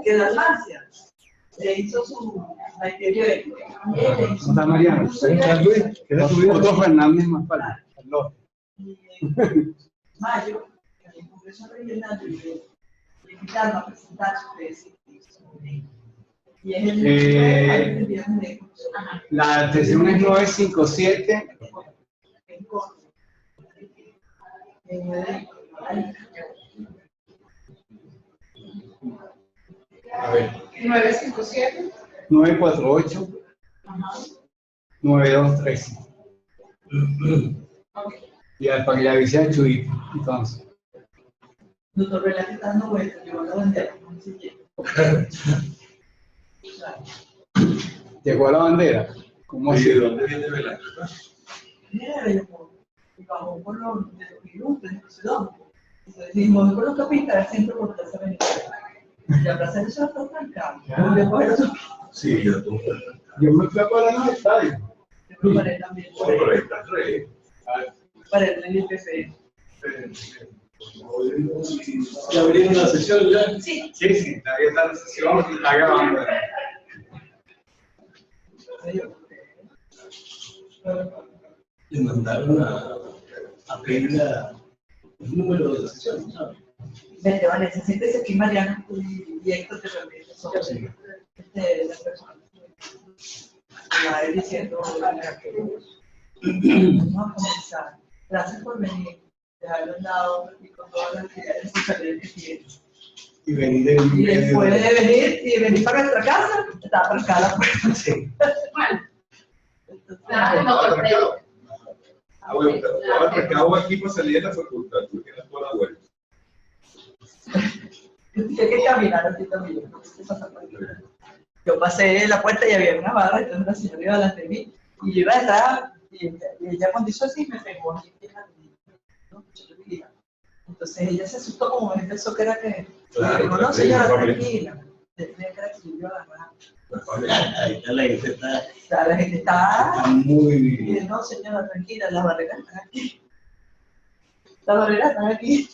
Que la Francia le hizo su Santa Mariana, otro Fernández más para mayo, en el Congreso Regional, le invitaron a presentar su tesis. Y es el viernes. la sesión es 957. A ver. 957. 948. 9213. Y para que la avise a Chuy, entonces. Doctor Vela que está dando vueltas, llevó la bandera, no sé qué. Llegó a la bandera. ¿Cómo así? ¿De dónde viene Velasco? Mira, y bajó por los ilustres, no sé dónde. Entonces dijimos, por los capitales siempre por Plaza Venezuela. Y la Plaza Venezuela está trancada. Sí, yo tú. Yo me fui a parar en el estadio. Yo me paré también. No, pero ahí está re. Para el IPC. ¿Ya abrieron la sesión ya? Sí. Sí, sí, todavía está la sesión y está grabando. Le mandaron a pedir el número de la sesión, ¿sabes? Vente, Vanessa, siéntese aquí, Mariana, y Héctor te realmente son las personas. Va diciendo, vamos a comenzar. Gracias por venir, dejarlo al lado y con todas las actividades que tienes. Y venir en Y después de venir para nuestra casa, está arrancada la puerta. Sí. Bueno, Entonces, Bueno, pero ahora porque hago aquí para salir de la facultad, tú tienes toda la vuelta. hay que caminar así también. No sé qué pasa por aquí. Yo pasé la puerta y había una barra, entonces una señora iba delante de mí, y yo iba detrás, y ella cuando hizo así me pegó aquí en la medida. Entonces ella se asustó como me pensó que era que. Claro, Digo, no, señora, tranquila. Tenía que era que yo iba a agarrar. Ahí está la gente, O sea, la gente está. muy Y bien. dice, no, señora, tranquila, las barreras están aquí. Las barreras están aquí.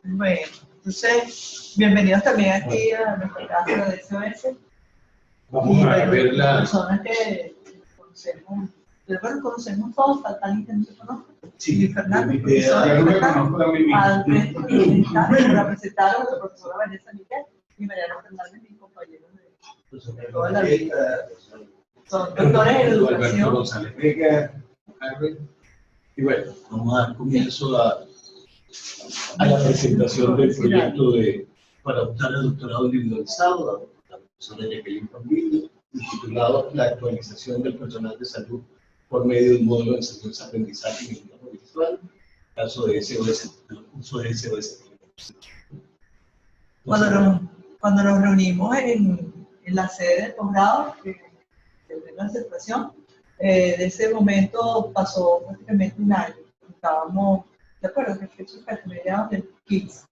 Bueno, entonces, bienvenidos también aquí a nuestra casa de SOS. Vamos a ver la. Personas que conocemos, bueno, conocemos todos, tal que no se conozca. Sí, Fernando, mi profesor, idea. Yo me conozco a mí mismo. para presentar a la profesora Vanessa Miguel y Mariana Fernández, mis compañeros de toda la vida. Son doctores en Alberto educación. González Vega, Harvard. Y bueno, vamos a dar comienzo a la presentación del proyecto para optar al doctorado individualizado de la profesora Jacqueline Cambillo, titulado La actualización del personal de salud por medio de un modelo de enseñanza-aprendizaje en el entorno virtual, caso de SOS, el curso de SOS. Cuando nos reunimos en la sede del posgrado, de la aceptación, de ese momento pasó prácticamente un año. Estábamos, ¿de acuerdo? Que fecha fue mediados del 15.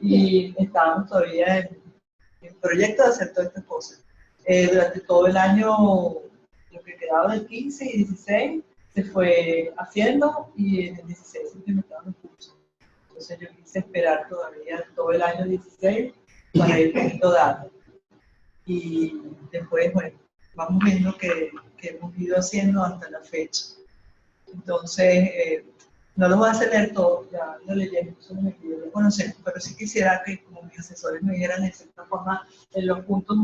Y estábamos todavía en proyecto de hacer todas estas cosas. Durante todo el año, lo que quedaba del 15 y 16 se fue haciendo y en el 16 se implementaron los cursos. Entonces yo quise esperar todavía todo el año 16 para ir poniendo datos. Y después, bueno, vamos viendo que hemos ido haciendo hasta la fecha. Entonces, no lo voy a hacer leer todo, ya lo leyeron, eso me pidió, lo conocemos, pero sí quisiera que como mis asesores me dieran de cierta forma en los puntos,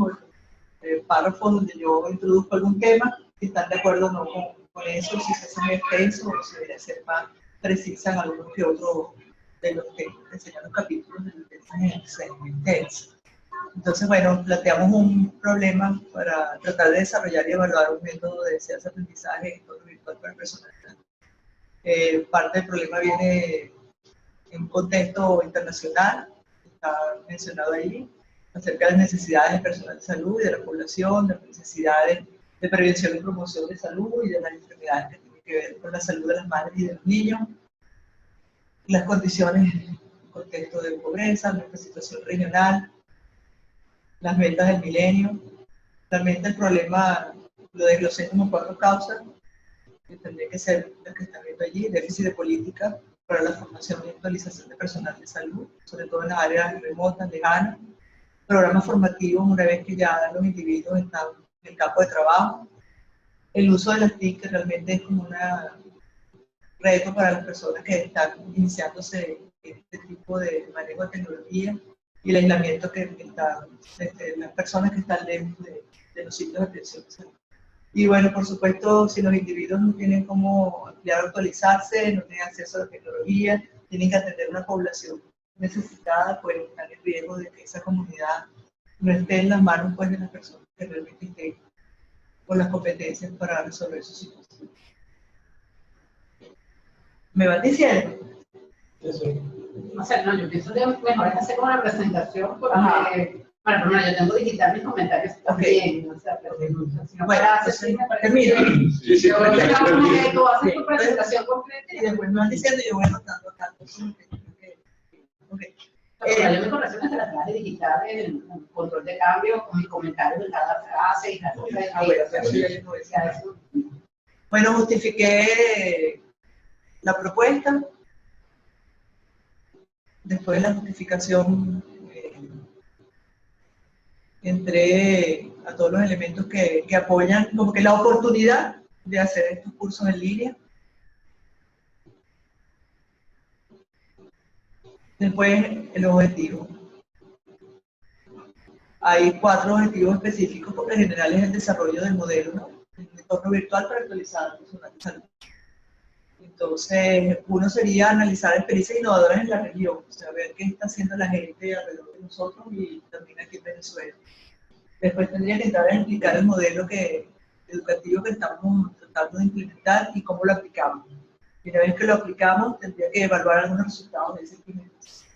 párrafos donde yo introduzco algún tema, si están de acuerdo o no con eso, si se hace muy extenso o si debería ser más precisa en algunos que otros de los que enseñan los capítulos de los textos intensos. Entonces, bueno, planteamos un problema para tratar de desarrollar y evaluar un método de enseñanza-aprendizaje en entorno virtual para el personal. Parte del problema viene en un contexto internacional, está mencionado ahí, acerca de las necesidades del personal de salud y de la población, de las necesidades de prevención y promoción de salud y de las enfermedades que tienen que ver con la salud de las madres y de los niños, las condiciones en el contexto de pobreza, nuestra situación regional, las metas del milenio. Realmente el problema lo desglosé como 4 causas, que tendría que ser lo que están viendo allí: déficit de política para la formación y actualización de personal de salud, sobre todo en las áreas remotas, lejanas, programas formativos una vez que ya los individuos están en el campo de trabajo, el uso de las TIC, que realmente es como un reto para las personas que están iniciándose este tipo de manejo de tecnología, y el aislamiento que están las personas que están lejos de los sitios de atención. Y bueno, por supuesto, si los individuos no tienen cómo ampliar o actualizarse, no tienen acceso a la tecnología, tienen que atender una población necesitada, pues están en riesgo de que esa comunidad no esté en las manos, pues, de las personas que realmente estén con las competencias para resolver su situación. ¿Me van diciendo? Sí. O sea, no, yo pienso que mejor es hacer como una presentación porque, Ajá. bueno, primero yo tengo digital mis comentarios también, o sea, pero si no Bueno, fuera así, me parece termino. bien. Sí, sí, Yo porque- creo que tú haces Sí. tu presentación completa Y después me van diciendo y yo voy anotando tanto. Okay. Pero yo mi corrección es la clase digital, el control de cambio, con mis comentarios de cada frase y cada cosa. Bueno, justifiqué la propuesta. Después de la justificación, entré a todos los elementos que apoyan como que la oportunidad de hacer estos cursos en línea. Después, el objetivo. Hay 4 objetivos específicos, porque en general es el desarrollo del modelo, ¿no? El entorno virtual para actualizar el personal de salud. Entonces, uno sería analizar experiencias innovadoras en la región, o sea, ver qué está haciendo la gente alrededor de nosotros y también aquí en Venezuela. Después tendría que entrar a explicar el modelo educativo que estamos tratando de implementar y cómo lo aplicamos. Y una vez que lo aplicamos, tendría que evaluar algunos resultados de ese implementación.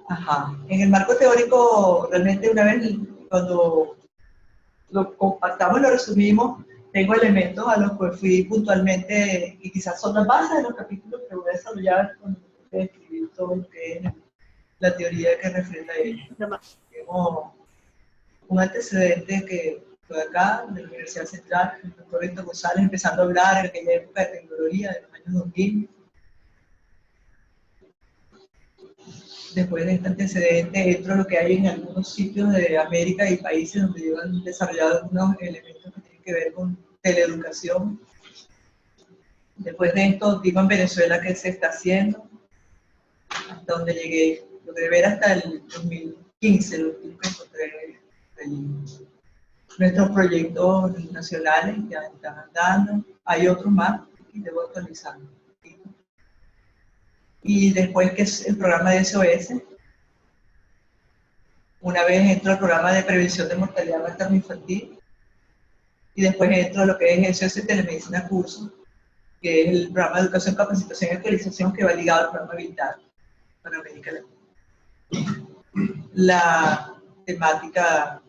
Ajá. En el marco teórico, realmente una vez cuando lo compactamos y lo resumimos, tengo elementos a los que fui puntualmente, y quizás son las bases de los capítulos que voy a desarrollar cuando voy a escribir todo lo que es la teoría que refleja ello. Tenemos un antecedente que fue acá, de la Universidad Central, el doctor Héctor González, empezando a hablar en aquella época de tecnología, de los años 2000. Después de este antecedente, entro a lo que hay en algunos sitios de América y países donde llevan desarrollado algunos elementos que tienen que ver con teleeducación. Después de esto, digo en Venezuela qué se está haciendo, hasta donde llegué. Logré ver hasta el 2015, lo último que encontré nuestros proyectos nacionales ya están andando. Hay otros más y debo actualizar. Y después, que es el programa de SOS. Una vez entro al programa de prevención de mortalidad materno-infantil, y después entro a lo que es SOS Telemedicina Curso, que es el programa de educación, capacitación y actualización que va ligado al programa Vital para América Latina. La temática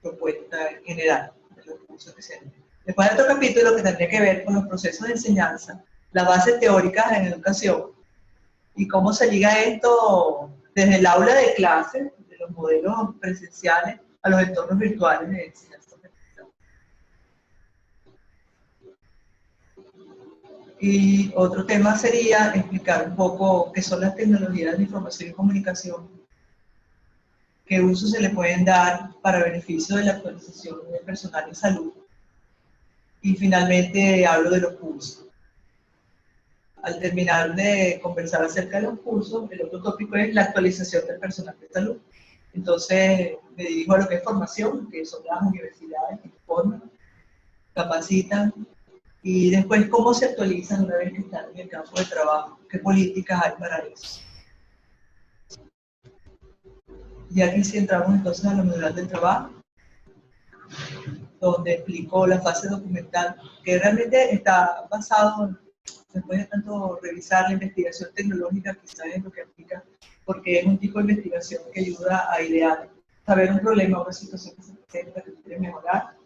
propuesta en general de los cursos que se han. Después de otro capítulo que tendría que ver con los procesos de enseñanza, las bases teóricas en educación y cómo se liga esto desde el aula de clase, de los modelos presenciales, a los entornos virtuales de enseñanza. Y otro tema sería explicar un poco qué son las tecnologías de información y comunicación, qué usos se le pueden dar para beneficio de la actualización del personal de salud. Y finalmente hablo de los cursos. Al terminar de conversar acerca de los cursos, el otro tópico es la actualización del personal de salud. Entonces me dirijo a lo que es formación, que son las universidades que forman, capacitan, y después cómo se actualizan una vez que están en el campo de trabajo, qué políticas hay para eso. Y aquí sí entramos entonces a la modalidad del trabajo, donde explico la fase documental, que realmente está basado, después de tanto revisar la investigación tecnológica, quizás es lo que aplica, porque es un tipo de investigación que ayuda a idear, saber un problema, una situación que se presenta, que quiere mejorar,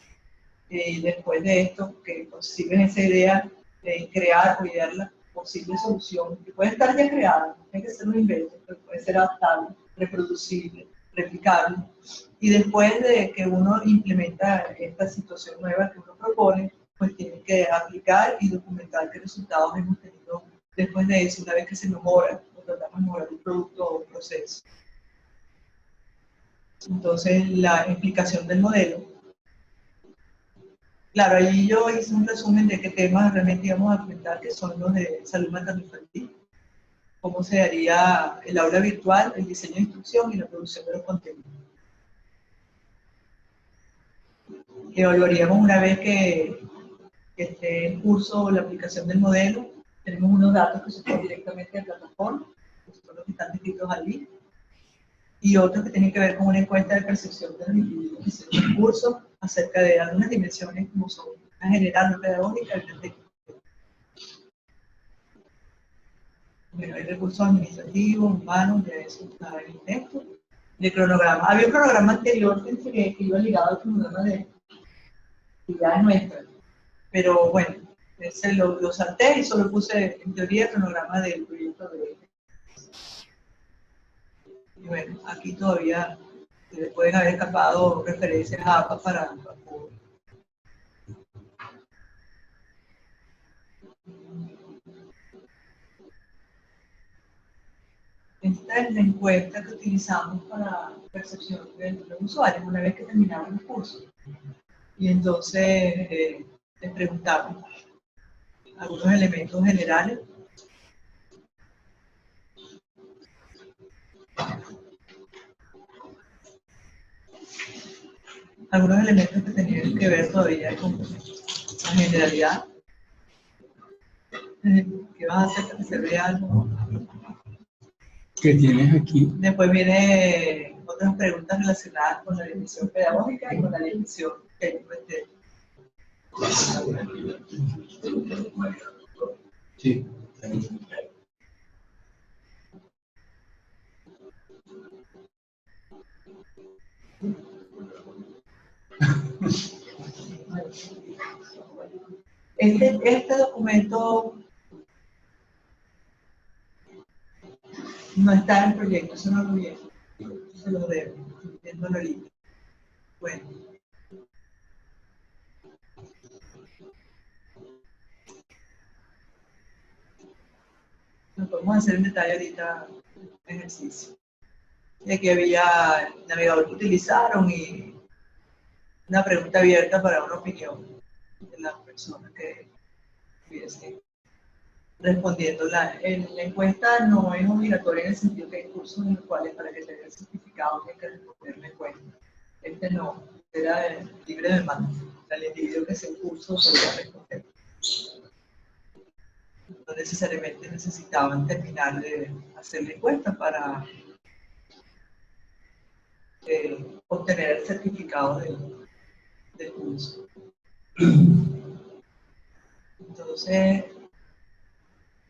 y después de esto, que consiguen esa idea de crear o idear la posible solución, que puede estar ya creada, no tiene que ser un invento, pero puede ser adaptable, reproducible, replicable. Y después de que uno implementa esta situación nueva que uno propone, pues tienen que aplicar y documentar qué resultados hemos tenido después de eso, una vez que se mejora, o tratamos de mejorar un producto o un proceso. Entonces, la explicación del modelo. Claro, ahí yo hice un resumen de qué temas realmente íbamos a enfrentar, que son los de salud materno-infantil, cómo se haría el aula virtual, el diseño de instrucción y la producción de los contenidos. Evaluaríamos una vez que esté en curso la aplicación del modelo. Tenemos unos datos que se ponen directamente a la plataforma, que son los que están descritos allí, y otros que tienen que ver con una encuesta de percepción de los individuos que hicieron el curso acerca de algunas dimensiones como son la general, la pedagógica y la técnica. Bueno, hay recursos administrativos, humanos, ya eso está en el texto. De cronograma. Había un cronograma anterior que iba ligado al cronograma de actividades nuestras. Pero bueno, ese lo salté y solo puse en teoría el cronograma del proyecto de... Y bueno, aquí todavía pueden haber escapado referencias a APA para esta es la encuesta que utilizamos para percepción de los usuarios una vez que terminamos el curso. Y entonces les preguntamos algunos elementos generales. Algunos elementos que tenían que ver todavía con la generalidad. ¿Qué vas a hacer para que se vea algo? ¿Qué tienes aquí? Después viene otras preguntas relacionadas con la dimensión pedagógica y con la dimensión técnico-estética. Sí. Este documento no está en el proyecto, eso no lo viene. Se lo debo, viéndolo ahorita. Bueno. Lo podemos hacer en detalle ahorita el ejercicio. Y aquí había el navegador que utilizaron y una pregunta abierta para una opinión de las personas que estuviesen respondiendo. La encuesta no es obligatoria en el sentido que hay cursos en los cuales para que tenga el certificado hay que responder la encuesta. Este no, era libre de demanda. El individuo que hace el curso podía responder. No necesariamente necesitaban terminar de hacer la encuesta para obtener el certificado del curso. Entonces,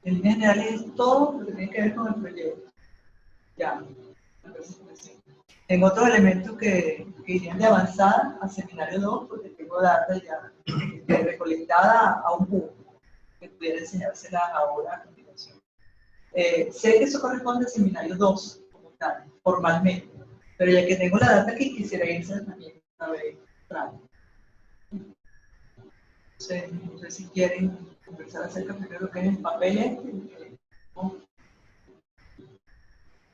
en línea general es todo lo que tiene que ver con el proyecto. Ya, la presentación. Tengo otros elementos que irían de avanzada al seminario 2, porque tengo data ya recolectada a un punto que pudiera enseñárselas ahora a continuación. Sé que eso corresponde al seminario 2, como tal, formalmente, pero ya que tengo la data aquí, quisiera irse también a ver atrás. No sé si quieren conversar acerca primero de lo que es el papel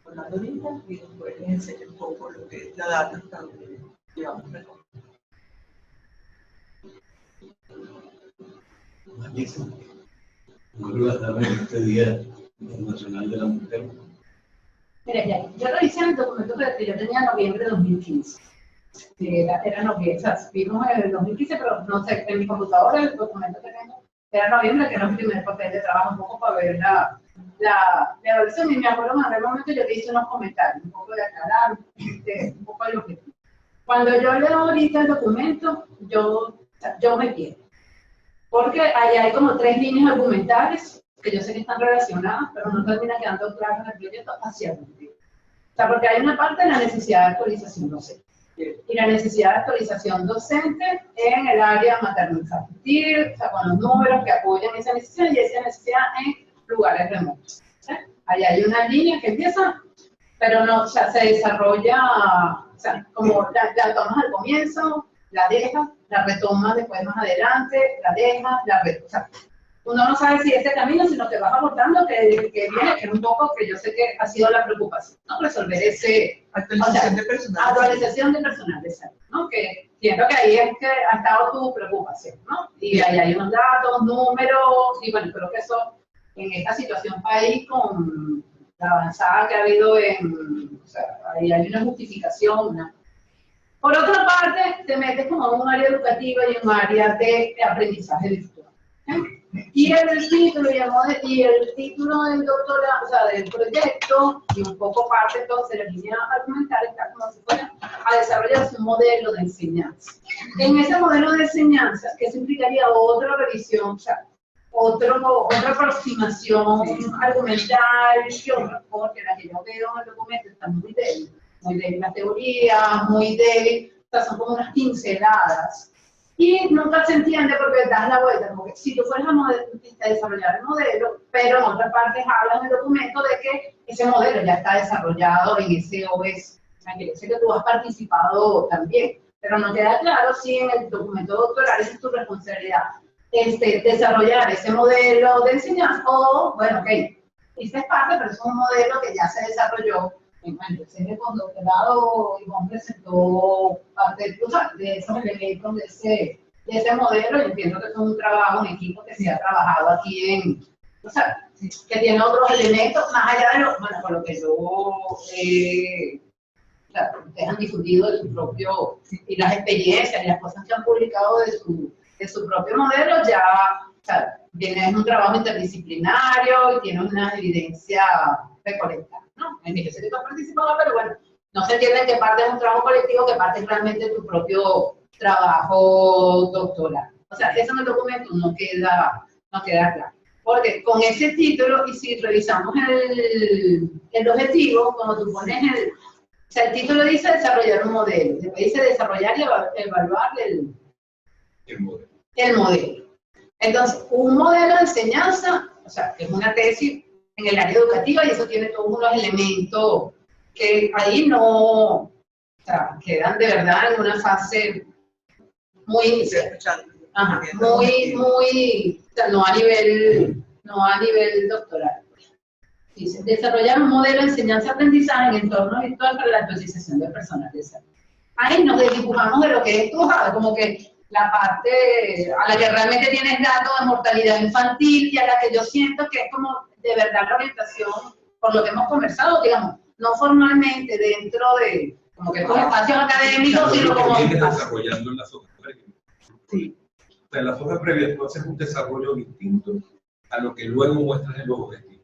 hablando ahorita, y después les enseño un poco lo que es la data hasta donde llevamos a recoger. Magnífico. ¿Cómo a dar en este Día Internacional de la Mujer? Mira, ya, yo revisé el documento que yo tenía en noviembre de 2015. Era noviembre, o sea, vimos en el 2015, pero no sé, en mi computadora el documento que tengo era noviembre, que era el primer papel de trabajo, un poco para ver la evaluación. Y me acuerdo en aquel momento yo le hice unos comentarios, un poco de aclarar, un poco de lo que... Cuando yo leo ahorita el documento, yo me pierdo. Porque ahí hay como 3 líneas argumentales que yo sé que están relacionadas, pero no termina quedando claro en el proyecto hacia dónde. O sea, porque hay una parte de la necesidad de actualización docente. Y la necesidad de actualización docente en el área materno-infantil, o sea, con los números que apoyan esa necesidad y esa necesidad en lugares remotos. ¿Sí? Ahí hay una línea que empieza, pero no, o sea, se desarrolla, o sea, como la tomamos al comienzo, la dejas, la retomas después más adelante, la dejas, la retomas. O sea, uno no sabe si este camino, sino que vas abordando que viene, que es un poco que yo sé que ha sido la preocupación, ¿no? Resolver ese... Actualización de personal. Actualización de personal, exacto, ¿no? Que siento que ahí es que ha estado tu preocupación, ¿no? Y ahí hay unos datos, números, y bueno, creo que eso, en esta situación país, con la avanzada que ha habido o sea, ahí hay una justificación, ¿no? Por otra parte, te metes como en un área educativa y en un área de aprendizaje virtual. Y el título del doctorado, o sea, del proyecto, y un poco parte entonces de la línea argumental, está como si fuera a desarrollarse un modelo de enseñanza. En ese modelo de enseñanza, que eso implicaría otra revisión, o sea, otra aproximación argumental, porque la que yo veo en el documento está muy débil la teoría, muy débil, o sea, son como unas pinceladas. Y nunca se entiende porque das la vuelta, como que si tú fueras a desarrollar el modelo, pero en otras partes hablas en el documento de que ese modelo ya está desarrollado en ese OS. O sea, quiere decir que tú has participado también, pero no queda claro si en el documento doctoral esa es tu responsabilidad. Desarrollar ese modelo de enseñanza, o, bueno, ok, esta es parte, pero es un modelo que ya se desarrolló. Bueno, sé que con doctorado Ivonne presentó parte de esos elementos de ese modelo, y entiendo que es un trabajo en equipo que se ha trabajado aquí o sea, que tiene otros elementos, más allá de bueno, por lo que yo claro, ustedes han difundido de su propio, y las experiencias y las cosas que han publicado de su propio modelo, ya, o sea, viene un trabajo interdisciplinario y tiene una evidencia recolectada, ¿no? En el que tú has participado, pero bueno, no se entiende que parte es un trabajo colectivo, que parte es realmente tu propio trabajo doctoral. O sea, eso en el documento no queda claro. Porque con ese título, y si revisamos el objetivo, cuando tú pones o sea, el título dice desarrollar un modelo, después dice desarrollar y evaluar el modelo. Entonces, un modelo de enseñanza, o sea, es una tesis en el área educativa, y eso tiene todos unos elementos que ahí no, o sea, quedan de verdad en una fase muy inicial. Ajá, muy, o sea, no a nivel doctoral. Dice, desarrollar un modelo de enseñanza-aprendizaje en entorno virtual para la actualización del personal de salud. Ahí nos desdibujamos de lo que es como que la parte a la que realmente tienes datos de mortalidad infantil, y a la que yo siento que es como de verdad la orientación, por lo que hemos conversado, digamos, no formalmente dentro de como que como espacios académicos, sino como desarrollando en las hojas previas. Sí. O sea, en las hojas previas tú haces un desarrollo distinto a lo que luego muestras en los objetivos.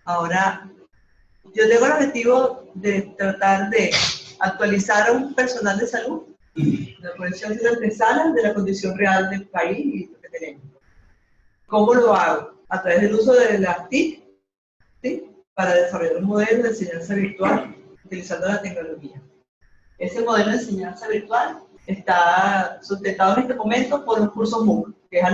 Ahora, yo tengo el objetivo de tratar de actualizar a un personal de salud, la condición de antesala de la condición real del país y lo que tenemos. ¿Cómo lo hago? A través del uso de las TIC, ¿sí? Para desarrollar un modelo de enseñanza virtual utilizando la tecnología. Ese modelo de enseñanza virtual está sustentado en este momento por los cursos MOOC, que es a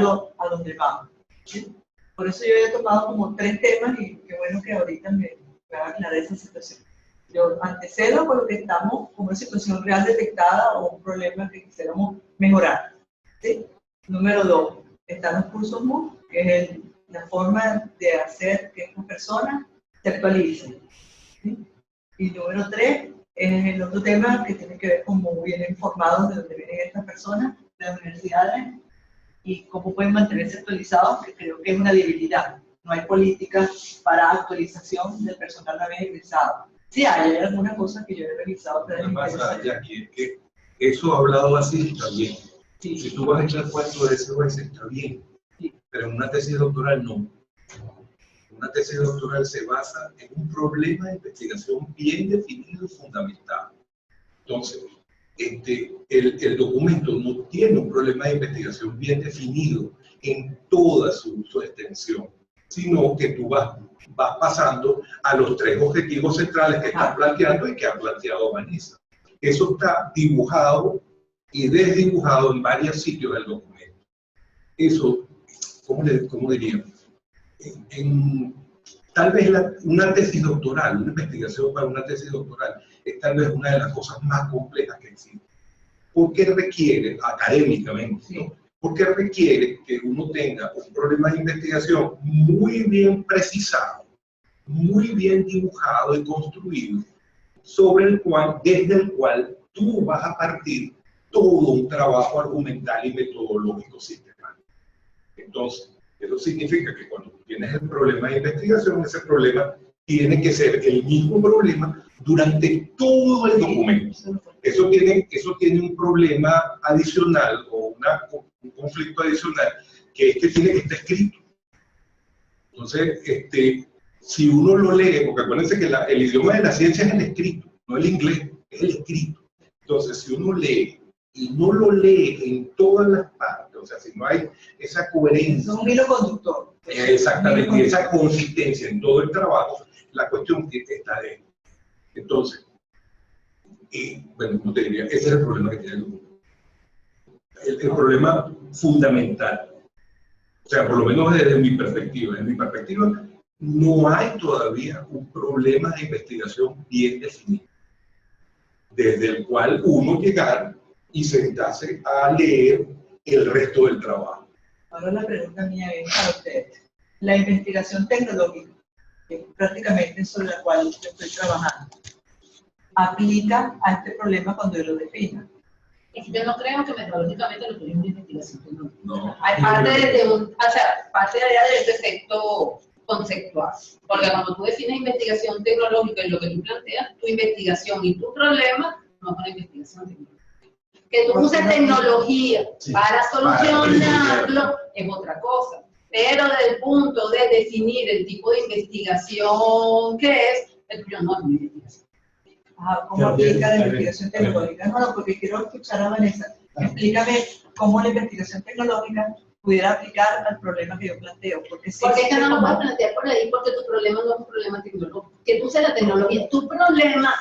donde vamos, ¿sí? Por eso yo he tomado como 3 temas, y qué bueno que ahorita me va a aclarar esa situación. Yo antecedo con lo que estamos como una situación real detectada o un problema que quisiéramos mejorar, ¿sí? Número 2, están los cursos MOOC, que es la forma de hacer que estas personas se actualicen, ¿sí? Y número 3 es el otro tema que tiene que ver con cómo vienen informados de dónde vienen estas personas, de las universidades, y cómo pueden mantenerse actualizados, que creo que es una debilidad. No hay políticas para actualización del personal una vez egresado. Sí, hay algunas cosas que yo he revisado. Lo que pasa, Jackie, es que eso hablado así está bien. Sí. Si tú vas a echar cuento de SOS está bien, sí. Pero en una tesis doctoral no. Una tesis doctoral se basa en un problema de investigación bien definido y fundamentado. Entonces, el documento no tiene un problema de investigación bien definido en toda su extensión, sino que tú vas pasando a los 3 objetivos centrales que estás planteando y que ha planteado Vanessa. Eso está dibujado y desdibujado en varios sitios del documento. Eso, ¿cómo diríamos? Tal vez una tesis doctoral, una investigación para una tesis doctoral, es tal vez una de las cosas más complejas que existe. porque requiere, académicamente, ¿no? Porque requiere que uno tenga un problema de investigación muy bien precisado, muy bien dibujado y construido, desde el cual tú vas a partir todo un trabajo argumental y metodológico sistemático. Entonces, eso significa que cuando tú tienes el problema de investigación, ese problema tiene que ser el mismo problema durante todo el documento. Eso tiene un problema adicional o un conflicto adicional, que es que tiene que estar escrito. Entonces, si uno lo lee, porque acuérdense que el idioma de la ciencia es el escrito, no el inglés, es el escrito. Entonces, si uno lee y no lo lee en todas las partes, o sea, si no hay esa coherencia. Un hilo conductor. Exactamente, y esa consistencia en todo el trabajo, la cuestión que está de. Entonces, bueno, como te diría, ese es el problema que tiene el mundo. El problema fundamental. O sea, por lo menos desde mi perspectiva. En mi perspectiva, no hay todavía un problema de investigación bien definido, desde el cual uno llegar y sentarse a leer el resto del trabajo. Ahora la pregunta mía es para usted. La investigación tecnológica, que es prácticamente sobre la cual yo estoy trabajando, ¿aplica a este problema cuando yo lo defina? Yo no creo que metodológicamente lo tuyo es una investigación tecnológica. No. Hay parte parte de ese efecto conceptual. Porque cuando tú defines investigación tecnológica y lo que tú planteas, tu investigación y tu problema no es una investigación tecnológica. Que tú uses tecnología para solucionarlo es otra cosa. Pero desde el punto de definir el tipo de investigación que es, el tuyo no es una investigación. ¿Cómo aplica la investigación tecnológica? No, porque quiero escuchar a Vanessa. Explícame cómo la investigación tecnológica pudiera aplicar al problema que yo planteo. Porque es que no lo puedes plantear por ahí, porque tu problema no es un problema tecnológico. Que tú uses la tecnología, tu problema,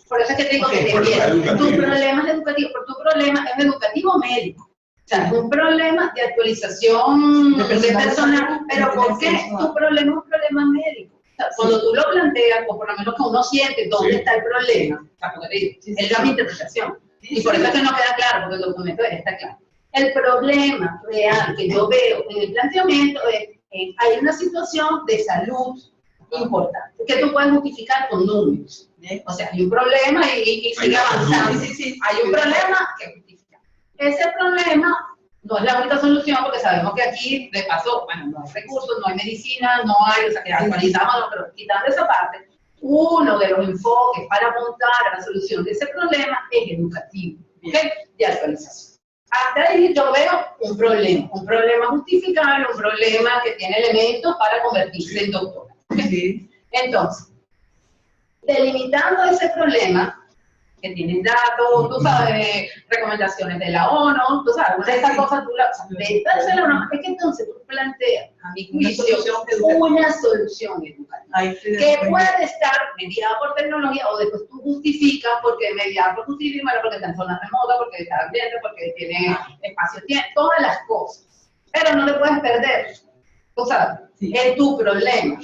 por eso es que te digo que te entiendo. Tu problema es educativo, pero tu problema es educativo médico. O sea, es un problema de actualización de personal. Pero ¿por qué? Tu problema es un problema médico. Cuando tú lo planteas, o por lo menos que uno siente dónde está el problema, es la mi interpretación. Y por eso es que no queda claro, porque el documento está claro. El problema real que yo veo en el planteamiento es que hay una situación de salud importante, que tú puedes justificar con números. O sea, hay un problema y sigue avanzando. Hay un problema que justifica. Ese problema no es la única solución, porque sabemos que aquí, de paso, bueno, no hay recursos, no hay medicina, no hay, o sea, que actualizamos, pero quitando esa parte, uno de los enfoques para apuntar a la solución de ese problema es educativo, ¿okay? De actualización. Hasta ahí yo veo un problema justificable, un problema que tiene elementos para convertirse en doctora. ¿Okay? Entonces, delimitando ese problema, que tienen datos, tú sabes, recomendaciones de la ONU, tú sabes, una de estas cosas tú las es que entonces tú planteas, a mi juicio, una solución educativa, que puede estar mediada por tecnología, o después tú justificas porque mediada por justicia, porque está en zona remota, porque está ambiente, porque tiene espacio, tiene todas las cosas, pero no te puedes perder, tú sabes, es tu problema.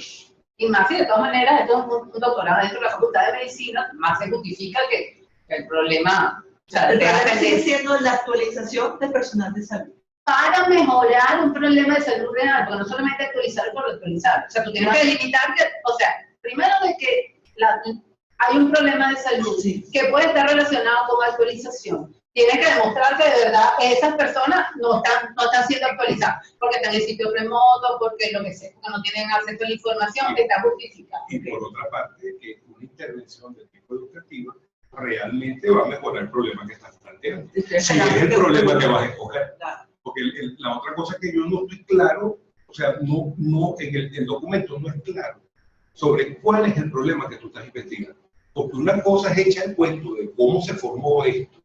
Y más si de todas maneras, esto es un doctorado dentro de la Facultad de Medicina, más se justifica que el problema, o sea, el problema sigue siendo la actualización del personal de salud. Para mejorar un problema de salud real, porque no solamente actualizar por actualizar. O sea, tú tienes que delimitar que, o sea, primero de que hay un problema de salud que puede estar relacionado con actualización. Tienes que demostrar que de verdad esas personas no están siendo actualizadas, porque están en sitios remotos, porque lo que sea, porque no tienen acceso a la información que está justificada. Y por otra parte, que una intervención de tipo educativa realmente va a mejorar el problema que estás planteando. Si es el problema que vas a escoger. Porque la otra cosa que yo no estoy claro, o sea, no en el documento no es claro sobre cuál es el problema que tú estás investigando. Porque una cosa es echar el cuento de cómo se formó esto,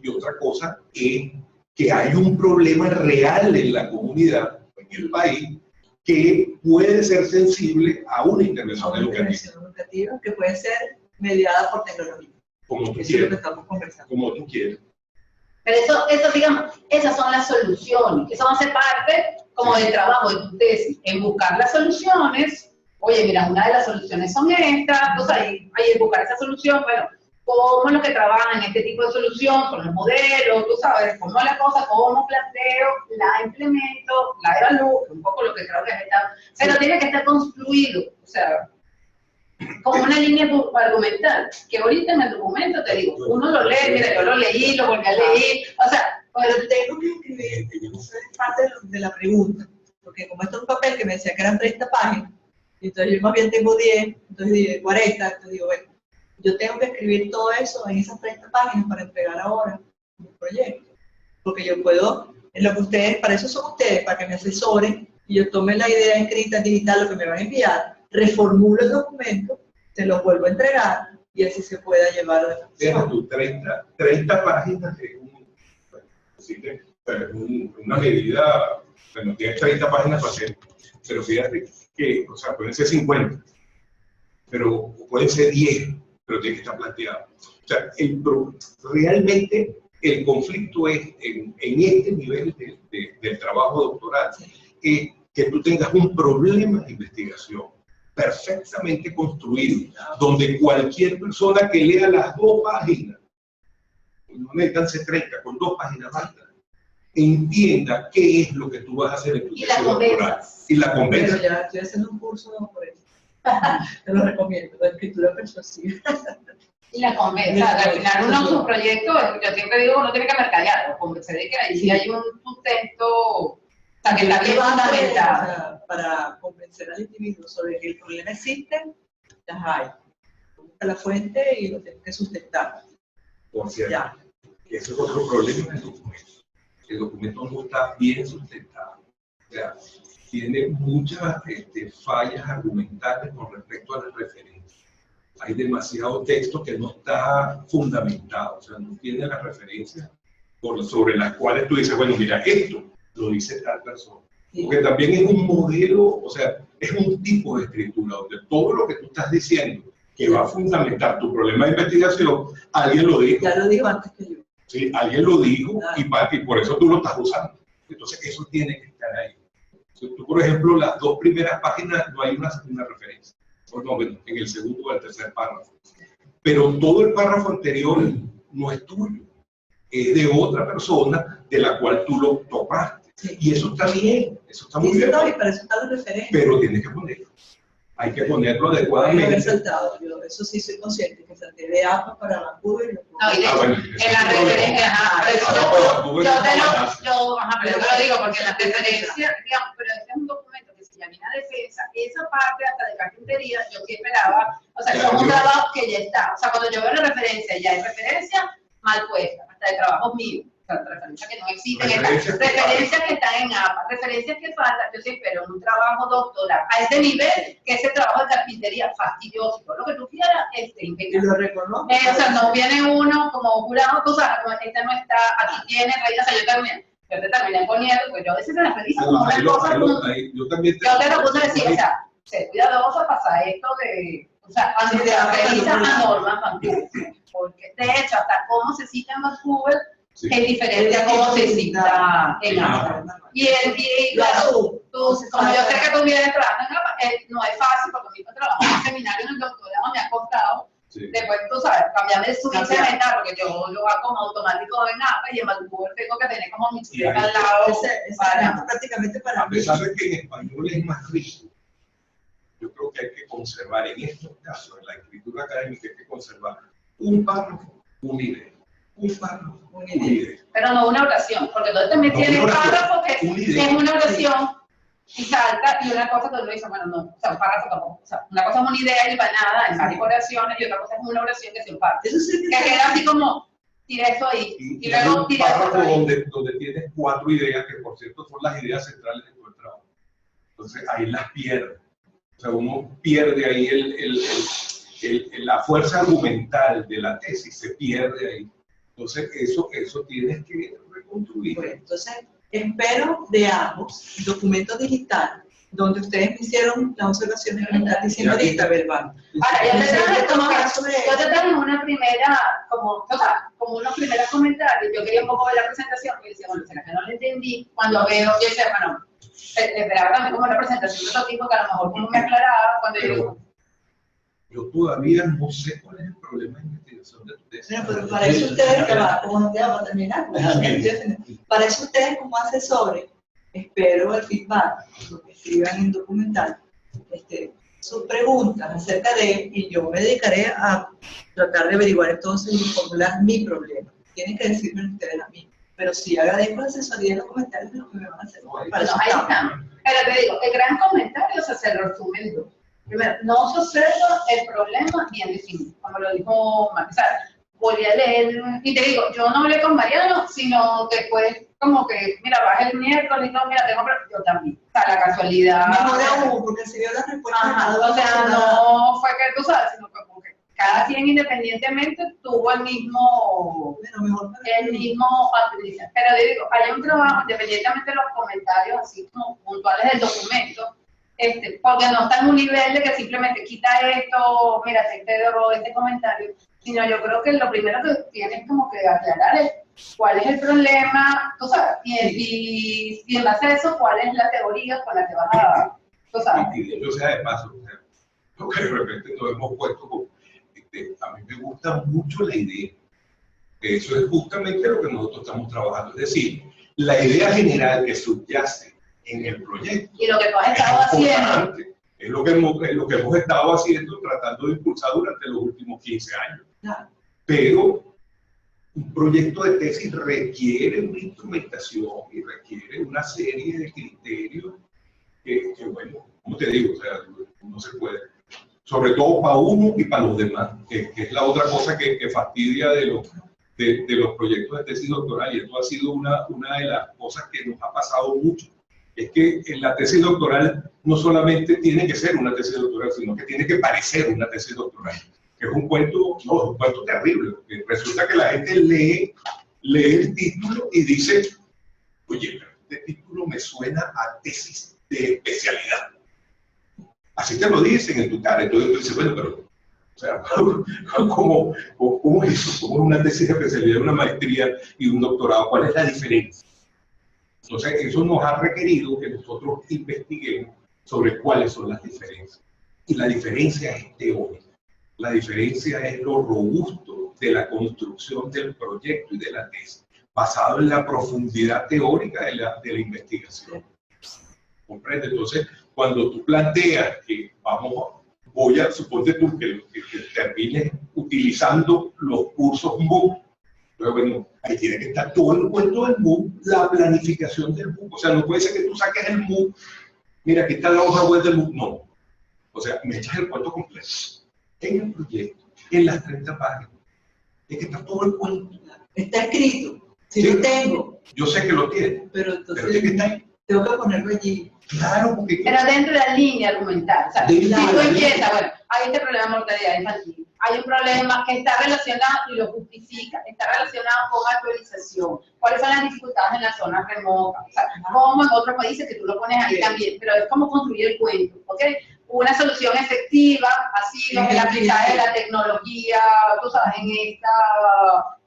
y otra cosa es que hay un problema real en la comunidad, en el país, que puede ser sensible a una intervención educativa que puede ser mediada por tecnología. Como tú quieras. Es lo que estamos conversando. Como tú quieras. Pero eso, digamos, esas son las soluciones. Eso va a ser parte como del trabajo de tu tesis, en buscar las soluciones. Oye, mira, una de las soluciones son estas, entonces ahí buscar esa solución, bueno, cómo los que trabajan en este tipo de solución, con los modelos, tú sabes, cómo la cosa, cómo planteo, la implemento, la evalúo, un poco lo que creo que es esta, pero tiene que estar construido, o sea, como una línea argumental, que ahorita en el documento te digo, uno lo lee, mira, yo lo leí, lo volví a leer, o sea, pero tengo que escribir, eso es parte de la pregunta, porque como esto es un papel que me decía que eran 30 páginas, entonces yo más bien tengo 10, entonces 40, entonces digo, bueno, yo tengo que escribir todo eso en esas 30 páginas para entregar ahora mi proyecto, porque yo puedo, en lo que ustedes, para eso son ustedes, para que me asesoren, y yo tome la idea escrita digital, lo que me van a enviar, reformulo el documento, se lo vuelvo a entregar, y así se pueda llevar a la Fíjate tú, 30 páginas es una medida, bueno, tienes 30 páginas para hacer, pero fíjate que, o sea, pueden ser 50, pero pueden ser 10, pero tiene que estar planteado. O sea, realmente el conflicto es en este nivel del trabajo doctoral, que tú tengas un problema de investigación perfectamente construido, donde cualquier persona que lea las 2 páginas, no necesitan ser 30, con 2 páginas basta, entienda qué es lo que tú vas a hacer en tu tesis doctoral. Y la convenza. Pero ya estoy haciendo un curso por eso. Te lo recomiendo, la escritura persuasiva. y la convenza, al final uno su proyecto, yo siempre digo, uno tiene que mercadearlo, convencer de que ahí sí hay un sustento, o sea, que está bien fundamentado. Para convencer al individuo sobre que el problema existe, las hay. Busca la fuente y lo tienes que sustentar. Por cierto, Ya. ese es otro problema del documento. El documento no está bien sustentado. O sea, tiene muchas fallas argumentales con respecto a las referencias. Hay demasiado texto que no está fundamentado, o sea, no tiene las referencias sobre las cuales tú dices, bueno, mira, esto lo dice tal persona. Porque también es un modelo, o sea, es un tipo de escritura donde todo lo que tú estás diciendo que va a fundamentar tu problema de investigación, alguien lo dijo. Ya lo dijo antes que yo. Sí, alguien lo dijo y por eso tú lo estás usando. Entonces, eso tiene que estar ahí. Si tú, por ejemplo, las 2 primeras páginas no hay una referencia. O no, bueno, en el segundo o el tercer párrafo. Pero todo el párrafo anterior no es tuyo. Es de otra persona de la cual tú lo tomaste. Sí. Y eso está bien, eso está muy bien. No, y para eso está la referencia. Pero tienes que ponerlo. Hay que ponerlo adecuadamente. Haber saltado, yo eso sí soy consciente, que salté de APA para Vancouver y lo no, y de hecho, bueno, en la referencia, pero yo te lo digo porque en la referencia, digamos, pero este es un documento que se llama defensa, esa parte hasta de carpintería, yo sí esperaba, o sea, es un trabajo que ya está, o sea, cuando yo veo la referencia, ya hay referencia mal puesta, hasta de trabajos míos. O sea, referencias que no existen, referencias que están en APA, referencias que faltan, yo sí espero un trabajo doctoral a ese nivel, que ese trabajo de carpintería fastidioso, lo que tú quieras, impecable. Lo reconozco. O sea, no viene uno como jurado, tú sabes, como este no está, aquí tiene, o sea, yo te terminé poniendo, pues yo a veces se las reviso como una cosa, yo también yo te lo puse a decir, o sea, sé cuidadoso pasa esto de, o sea, cuando te revisas la norma, porque de hecho, hasta cómo se cita en Vancouver, sí. Es diferente a cómo se cita en APA. Y claro, como yo sé que tú vienes trabajando en APA, no es fácil porque mi trabajo en un seminario en el doctorado me ha costado. Sí. Después, tú sabes, cambiar de switch de mental, porque yo lo hago como automático en APA y en Vancouver tengo que tener como mi switch al lado. Prácticamente para a pesar de que en español es más rígido, yo creo que hay que conservar en estos casos, en la escritura académica, hay que conservar un párrafo, una idea. Un párrafo, una idea. Pero no una oración, porque tú también tienes un párrafo que es una oración y salta, y una cosa que uno dice, bueno, no, o sea, un párrafo tampoco. O sea, una cosa es una idea y va nada en varias oraciones, y otra cosa es una oración que se parte. Eso sí que queda así como, tira eso ahí, y luego tira eso ahí. Un párrafo donde tienes 4 ideas, que por cierto son las ideas centrales de tu trabajo. Entonces ahí las pierdes. O sea, uno pierde ahí la fuerza argumental de la tesis, se pierde ahí. Entonces, eso tienes que reconstruir. Bueno, entonces, espero de ambos documentos digitales, donde ustedes me hicieron las observaciones que me están diciendo ahorita, verbal. Ahora, yo te tengo una primera, como unos primeros comentarios. Yo quería un poco ver la presentación, y decía, bueno, será que no la entendí. Cuando veo, yo decía, bueno, esperaba también como una presentación de otro tipo que a lo mejor no me aclaraba. Cuando yo todavía no sé cuál es el problema de investigación. presentación de tu tesis. Bueno, pero para eso ustedes, como te va a terminar, para eso ustedes como asesores, espero el feedback, lo que escriban en documental, sus preguntas acerca de, y yo me dedicaré a tratar de averiguar entonces y formular mi problema. Tienen que decirme ustedes a mí. Pero sí, agradezco la asesoría en los comentarios de lo que me van a hacer. Bueno, ahí está. Pero te digo, el gran comentario, o sea, se lo resumen dos. Primero, no se observa el problema bien definido, como lo dijo Marisol. Volví a leer, y te digo, yo no hablé con Mariano, sino después, como que, mira, baja el miércoles, no, mira, tengo problema, yo también. O sea, la casualidad. Mejor aún, porque si vio la respuesta. Ajá, o sea, no fue que tú sabes, sino que como que cada quien independientemente tuvo el mismo aprendizaje. Pero digo, hay un trabajo, independientemente de los comentarios, así como puntuales del documento, porque no está en un nivel de que simplemente quita esto, mira, te erró este comentario, sino yo creo que lo primero que tienes como que aclarar es cuál es el problema, tú sabes, y en base a eso, cuál es la teoría con la que vas a, tú sabes. Y yo sea de paso, porque de repente nos hemos puesto con, a mí me gusta mucho la idea. Eso es justamente lo que nosotros estamos trabajando, es decir, la idea general que subyace en el proyecto. Y lo que tú has estado haciendo. Es lo que hemos estado haciendo, tratando de impulsar durante los últimos 15 años. No. Pero un proyecto de tesis requiere una instrumentación y requiere una serie de criterios que bueno, como te digo, o sea, no se puede. Sobre todo para uno y para los demás, que es la otra cosa que fastidia de los proyectos de tesis doctoral, y esto ha sido una de las cosas que nos ha pasado mucho. Es que en la tesis doctoral no solamente tiene que ser una tesis doctoral, sino que tiene que parecer una tesis doctoral, que es un cuento, no, es un cuento terrible, porque resulta que la gente lee el título y dice, oye, pero este título me suena a tesis de especialidad. Así te lo dicen en tu cara, entonces tú dices, bueno, pero, o sea, ¿cómo es eso? ¿Cómo es una tesis de especialidad, una maestría y un doctorado? ¿Cuál es la diferencia? Entonces, eso nos ha requerido que nosotros investiguemos sobre cuáles son las diferencias. Y la diferencia es teórica. La diferencia es lo robusto de la construcción del proyecto y de la tesis, basado en la profundidad teórica de la investigación. ¿Comprende? Entonces, cuando tú planteas que voy a suponte tú que termines utilizando los cursos MOOC, pero bueno, ahí tiene que estar todo el cuento del MOOC, la planificación del MOOC. O sea, no puede ser que tú saques el MOOC, mira, aquí está la hoja web del MOOC. No. O sea, me echas el cuento completo. En el proyecto, en las 30 páginas, es que está todo el cuento. Está escrito. Si lo tengo. Yo sé que lo tiene, pero entonces tiene que estar. Tengo que ponerlo allí. Claro, porque... Pero dentro de la línea argumental. O sea, si tú empiezas, bueno, hay este problema de mortalidad infantil, hay un problema que está relacionado, y lo justifica, está relacionado con actualización. ¿Cuáles son las dificultades en las zonas remotas? O sea, como en otros países que tú lo pones ahí también, pero es como construir el cuento, ¿ok? Una solución efectiva ha sido el aplicar de la tecnología, tú sabes, y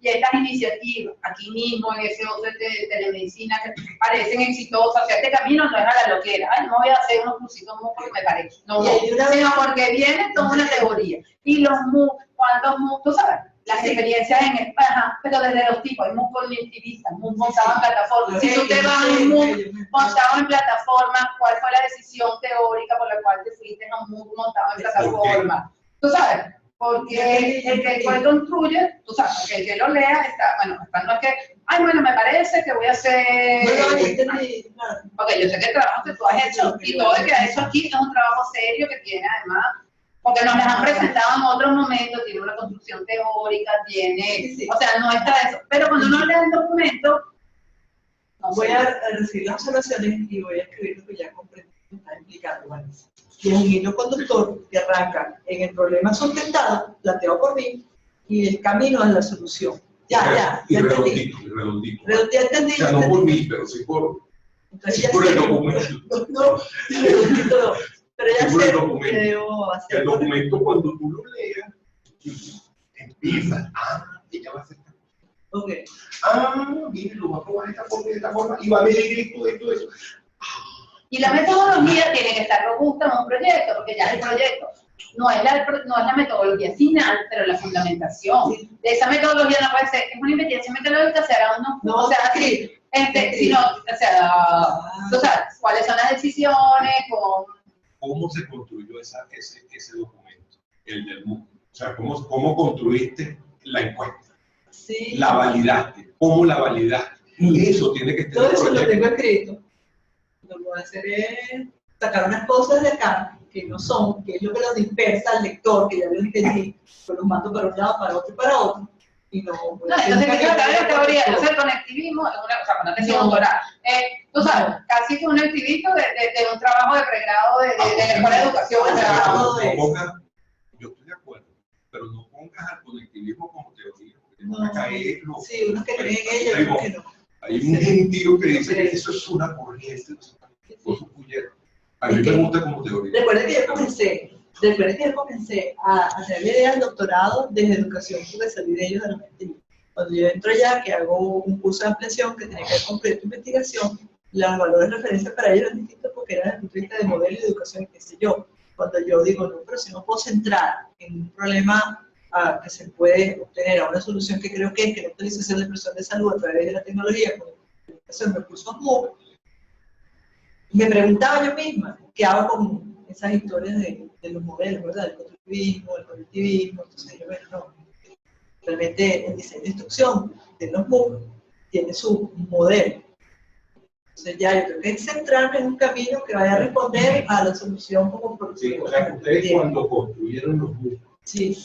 estas iniciativas, aquí mismo en ese otro de telemedicina que parecen exitosas. O sea, este camino no es a la loquera, ay, no voy a hacer unos cursitos porque me parece, no, sino porque viene toda una teoría. Y los MOOC, ¿cuántos MOOC? Tú sabes, las experiencias en España, pero desde los tipos, hay MOOC cognitivistas, MOOC montado en plataformas. Si tú te vas a un MOOC montado en plataforma, ¿cuál fue la decisión teórica por la cual te fuiste a un MOOC montado en plataforma? Tú sabes, porque el que construye, tú sabes, porque el que lo lea está, bueno, no es que, ay, bueno, me parece que voy a hacer... Porque yo sé que el trabajo que tú has hecho, y todo el que ha hecho aquí es un trabajo serio que tiene además, porque nos las han presentado en otros momentos, tiene una construcción teórica, tiene, o sea, no está eso. Pero cuando uno lee el documento, no voy a recibir las observaciones y voy a escribir lo que ya comprendí, me está explicando, Vanessa. Y es un hilo conductor que arranca en el problema sustentado, planteado por mí, y el camino a la solución. Ya redondito. Ya entendí. O sea, no por mí, pero sí por el documento. No, redondito no. Pero ya sé que debo hacer. El documento, cuando tú lo leas, empiezas, ella va a hacer esta cosa. Okay. Mire, lo va a probar de esta forma, y va a medir esto. Y la metodología tiene que estar robusta en un proyecto, porque ya el proyecto no es la metodología final, pero la fundamentación. Sí. De esa metodología no puede ser, es una investigación metodológica, será uno, No, o sea, sí. sino, o sea, tú sabes, cuáles son las decisiones, ¿Cómo se construyó ese documento, el del MOOC? O sea, ¿cómo construiste la encuesta? Sí. La validaste, ¿cómo la validaste? Y eso tiene que estar Todo en el eso lo proyecto. tengo escrito. Lo que voy a hacer es sacar unas cosas de acá que no son, que es lo que los dispersa al lector, que ya lo entendí, pues los mando para un lado, para otro y para otro. Y no, no, entonces yo creo que la teoría, entonces el conectivismo es una cosa, cuando te sigo doctoral, tú sabes, casi que un activito de un trabajo de pregrado de la Escuela de Educación. Yo estoy de acuerdo, pero no pongas al conectivismo como teoría, porque No. van a caer los... Sí, unos que creen en ella y otros que no. Hay un gentío que dice que eso es una corriente, por su puñero. A mí me gusta como teoría. Recuerden que yo comencé a hacer la idea del doctorado desde educación, porque salí de ellos de la mente. Cuando yo entro allá, que hago un curso de ampliación que tenía que ver con proyecto de investigación, los valores de referencia para ellos eran distintos porque eran desde el punto de vista de modelo y de educación, qué sé yo. Cuando yo digo, no, pero si no puedo centrar en un problema que se puede obtener a una solución que creo que es que la utilización de personas de salud a través de la tecnología con la utilización de recursos MOOC, me preguntaba yo misma, ¿qué hago con esas historias de los modelos, ¿verdad? El constructivismo, el colectivismo? Entonces yo, bueno, no. Realmente el diseño de instrucción de los MOOC tiene su modelo. Entonces ya yo tengo que centrarme en un camino que vaya a responder a la solución como Sí, o sea, ustedes cuando construyeron los MOOC, sí.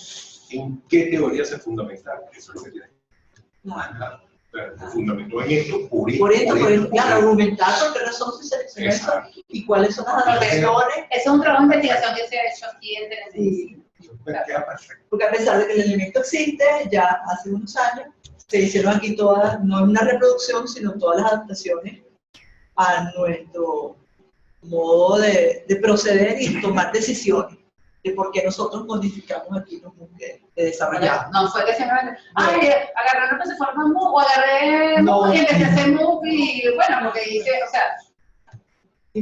¿en qué teoría se fundamentaron? Eso es lo que tienen. Claro. Se fundamentó en esto, por esto, claro, argumentar por qué razón se seleccionó eso y cuáles son las adaptaciones. Eso es un trabajo de investigación que se ha hecho aquí en Sí. Queda perfecto. Porque a pesar de que el elemento existe, ya hace unos años se hicieron aquí todas, no una reproducción, sino todas las adaptaciones a nuestro modo de proceder y tomar decisiones de por qué nosotros modificamos aquí los MOOC que desarrollamos. No fue que simplemente, agarré una plataforma MOOC o agarré MOOC y empecé a hacer MOOC y bueno, lo que hice, o sea,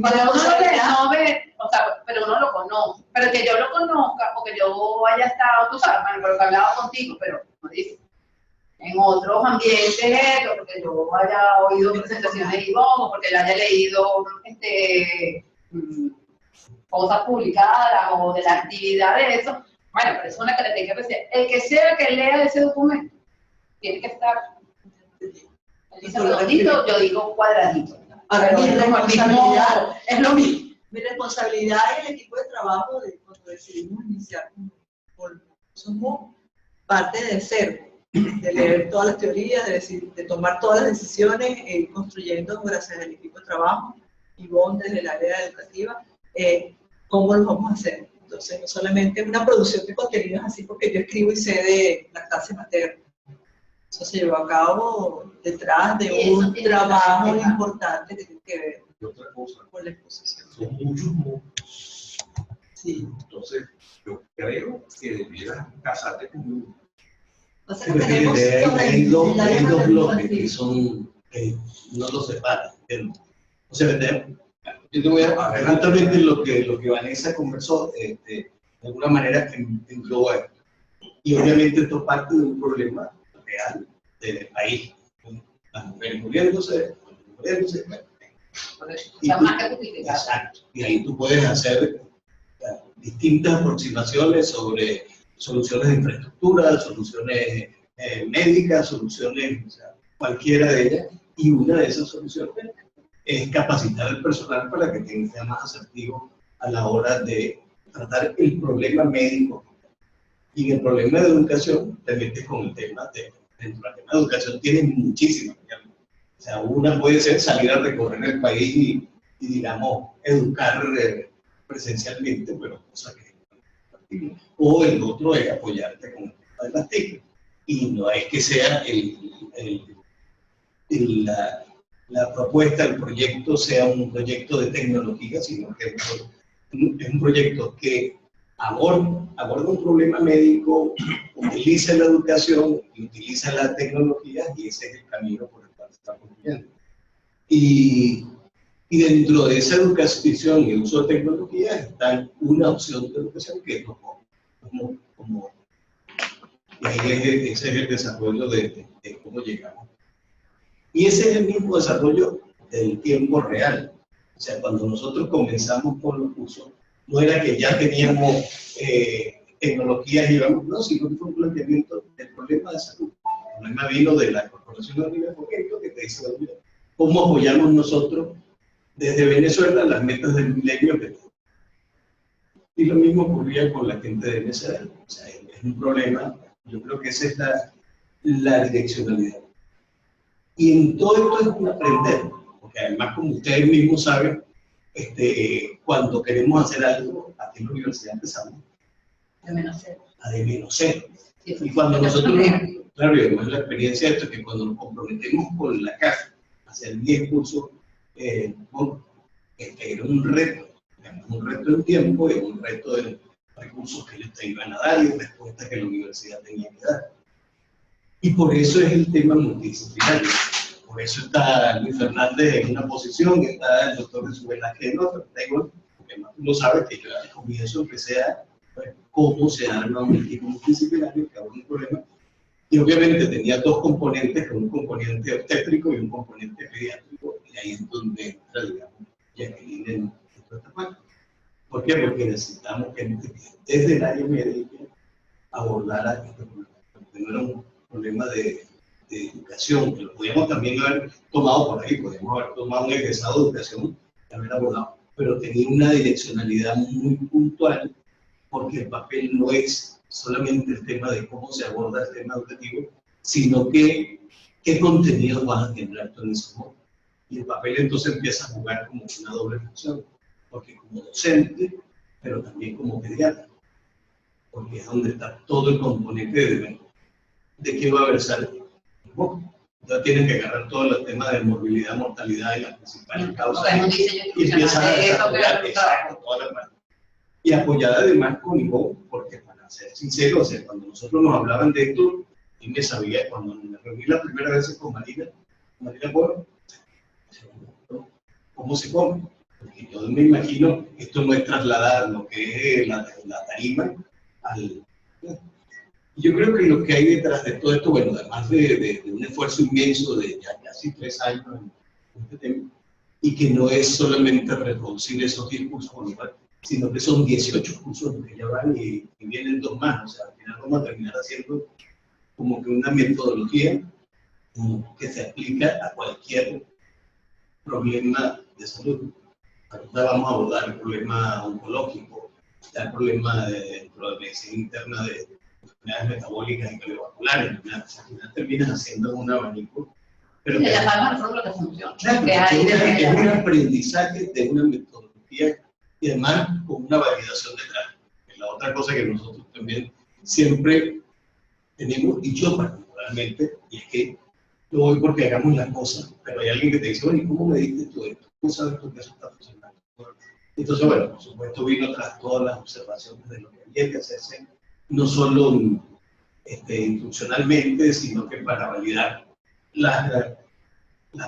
cuando uno no ve, o sea, pero uno lo conoce, pero que yo lo conozca o que yo haya estado, tú sabes, bueno, pero que hablaba contigo, pero como dices, en otros ambientes, o porque yo haya oído presentaciones de Ivonne, o porque yo haya leído cosas publicadas o de la actividad de eso, bueno, pero es una característica especial. El que sea que lea ese documento, tiene que estar, él dice redondito, yo digo cuadradito. Ahora, Es lo mismo. Mi responsabilidad y el equipo de trabajo de cuando decidimos iniciar con somos parte de cero, de leer todas las teorías, de tomar todas las decisiones, construyendo gracias al equipo de trabajo, Ivonne desde el área educativa, cómo lo vamos a hacer. Entonces, no solamente una producción de contenidos así porque yo escribo y sé de lactancia materna. Eso se llevó a cabo detrás de un trabajo importante que tiene que ver Y otra cosa, con la exposición. son muchos MOOC. Sí. Entonces, yo creo que debieras casarte con uno. O sea, que tenemos Hay dos la bloques que son, no los separan. O sea, yo te voy a justamente lo que Vanessa conversó, de alguna manera englobó esto. Y obviamente esto parte de un problema real del país. Las mujeres muriéndose, exacto. Y ahí tú puedes hacer distintas aproximaciones sobre soluciones de infraestructura, soluciones médicas, soluciones, o sea, cualquiera de ellas. Y una de esas soluciones es capacitar al personal para que sea más asertivo a la hora de tratar el problema médico. Y en el problema de educación te metes con el tema dentro del tema de educación tienes muchísimas. O sea, una puede ser salir a recorrer el país y digamos, educar presencialmente, pero cosa que o el otro es apoyarte con las técnicas. Y no es que sea la propuesta, el proyecto sea un proyecto de tecnología, sino que es un proyecto que aborda un problema médico, utiliza la educación, utiliza la tecnología y ese es el camino por el cual estamos viviendo. Y Y dentro de esa educación y uso de tecnologías está una opción de educación que es como y ahí ese es el desarrollo de cómo llegamos. Y ese es el mismo desarrollo del tiempo real. O sea, cuando nosotros comenzamos con los cursos, no era que ya teníamos tecnologías y íbamos, no, sino que fue un planteamiento del problema de salud. El problema vino de la Corporación de Nivel Fomento, que te dice, ¿cómo apoyamos nosotros desde Venezuela las metas del milenio? Y lo mismo ocurría con la gente de MSD. O sea, es un problema, yo creo que esa es la direccionalidad. Y en todo esto es un aprender, porque además, como ustedes mismos saben, cuando queremos hacer algo, aquí en la universidad empezamos De menos cero. a de menos cero. Sí, Y cuando nosotros, claro, y además la experiencia de esto es que cuando nos comprometemos con la CAF a hacer 10 cursos, era un reto en tiempo y un reto de recursos que ellos te iban a dar y respuestas que la universidad tenía que dar. Y por eso es el tema multidisciplinario. Por eso está Luis Fernández en una posición, está el doctor Jesús Velázquez en otra, porque tú lo sabes que yo al comienzo empecé a ver cómo se arma un equipo multidisciplinario que aborda un problema. Y obviamente tenía dos componentes, con un componente obstétrico y un componente pediátrico, y ahí es donde entra, digamos, Jacqueline en esta parte. ¿Por qué? Porque necesitamos gente que desde el área médica abordara este problema. Porque no era un problema de educación, que lo podíamos también haber tomado por ahí, podíamos haber tomado un egresado de educación y haber abordado, pero tenía una direccionalidad muy puntual, porque el papel no es solamente el tema de cómo se aborda el tema educativo, sino que qué contenidos vas a generar tú en ese modo. Y el papel entonces empieza a jugar como una doble función, porque como docente, pero también como pediatra, porque es donde está todo el componente de qué va a versar. Entonces tienen que agarrar todo el tema de morbilidad, mortalidad y las principales causas. Y empiezan a desarrollar toda la parte. Y apoyada además con Ivonne, porque para ser sincero, o sea, cuando nosotros nos hablaban de esto, y me sabía, cuando me reuní la primera vez con Marina Polo, ¿cómo se come? Porque yo me imagino, esto no es trasladar lo que es la tarima al... Yo creo que lo que hay detrás de todo esto, bueno, además de un esfuerzo inmenso de ya casi 3 años en este tema, y que no es solamente reproducir esos 10 cursos con lugar, sino que son 18 cursos que ya van y vienen 2 más. O sea, al final vamos a terminar haciendo como que una metodología que se aplica a cualquier problema de salud. Ahorita vamos a abordar el problema oncológico, el problema de medicina interna de enfermedades metabólicas y cardiovasculares. Al final terminas haciendo un abanico. Pero ya sabemos nosotros lo que funciona. Claro, es un aprendizaje de una metodología y además con una validación detrás. Es la otra cosa que nosotros también siempre tenemos, y yo particularmente, y es que no voy porque hagamos las cosas, pero hay alguien que te dice, bueno, ¿y cómo me diste tú esto? ¿Cómo sabes tú que eso está funcionando? Entonces, bueno, por supuesto vino tras todas las observaciones de lo que había que hacerse, no solo instruccionalmente, sino que para validar las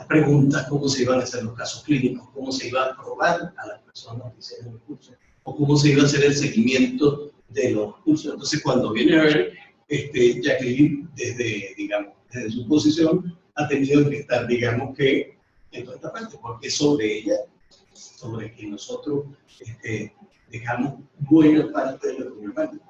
preguntas, cómo se iban a hacer los casos clínicos, cómo se iba a probar a las personas que hicieron el curso, o cómo se iba a hacer el seguimiento de los cursos. Entonces, cuando viene a ver, Jacqueline, desde su posición, ha tenido que estar, digamos que, en toda esta parte, porque sobre ella, sobre que nosotros dejamos buena parte de la problemática,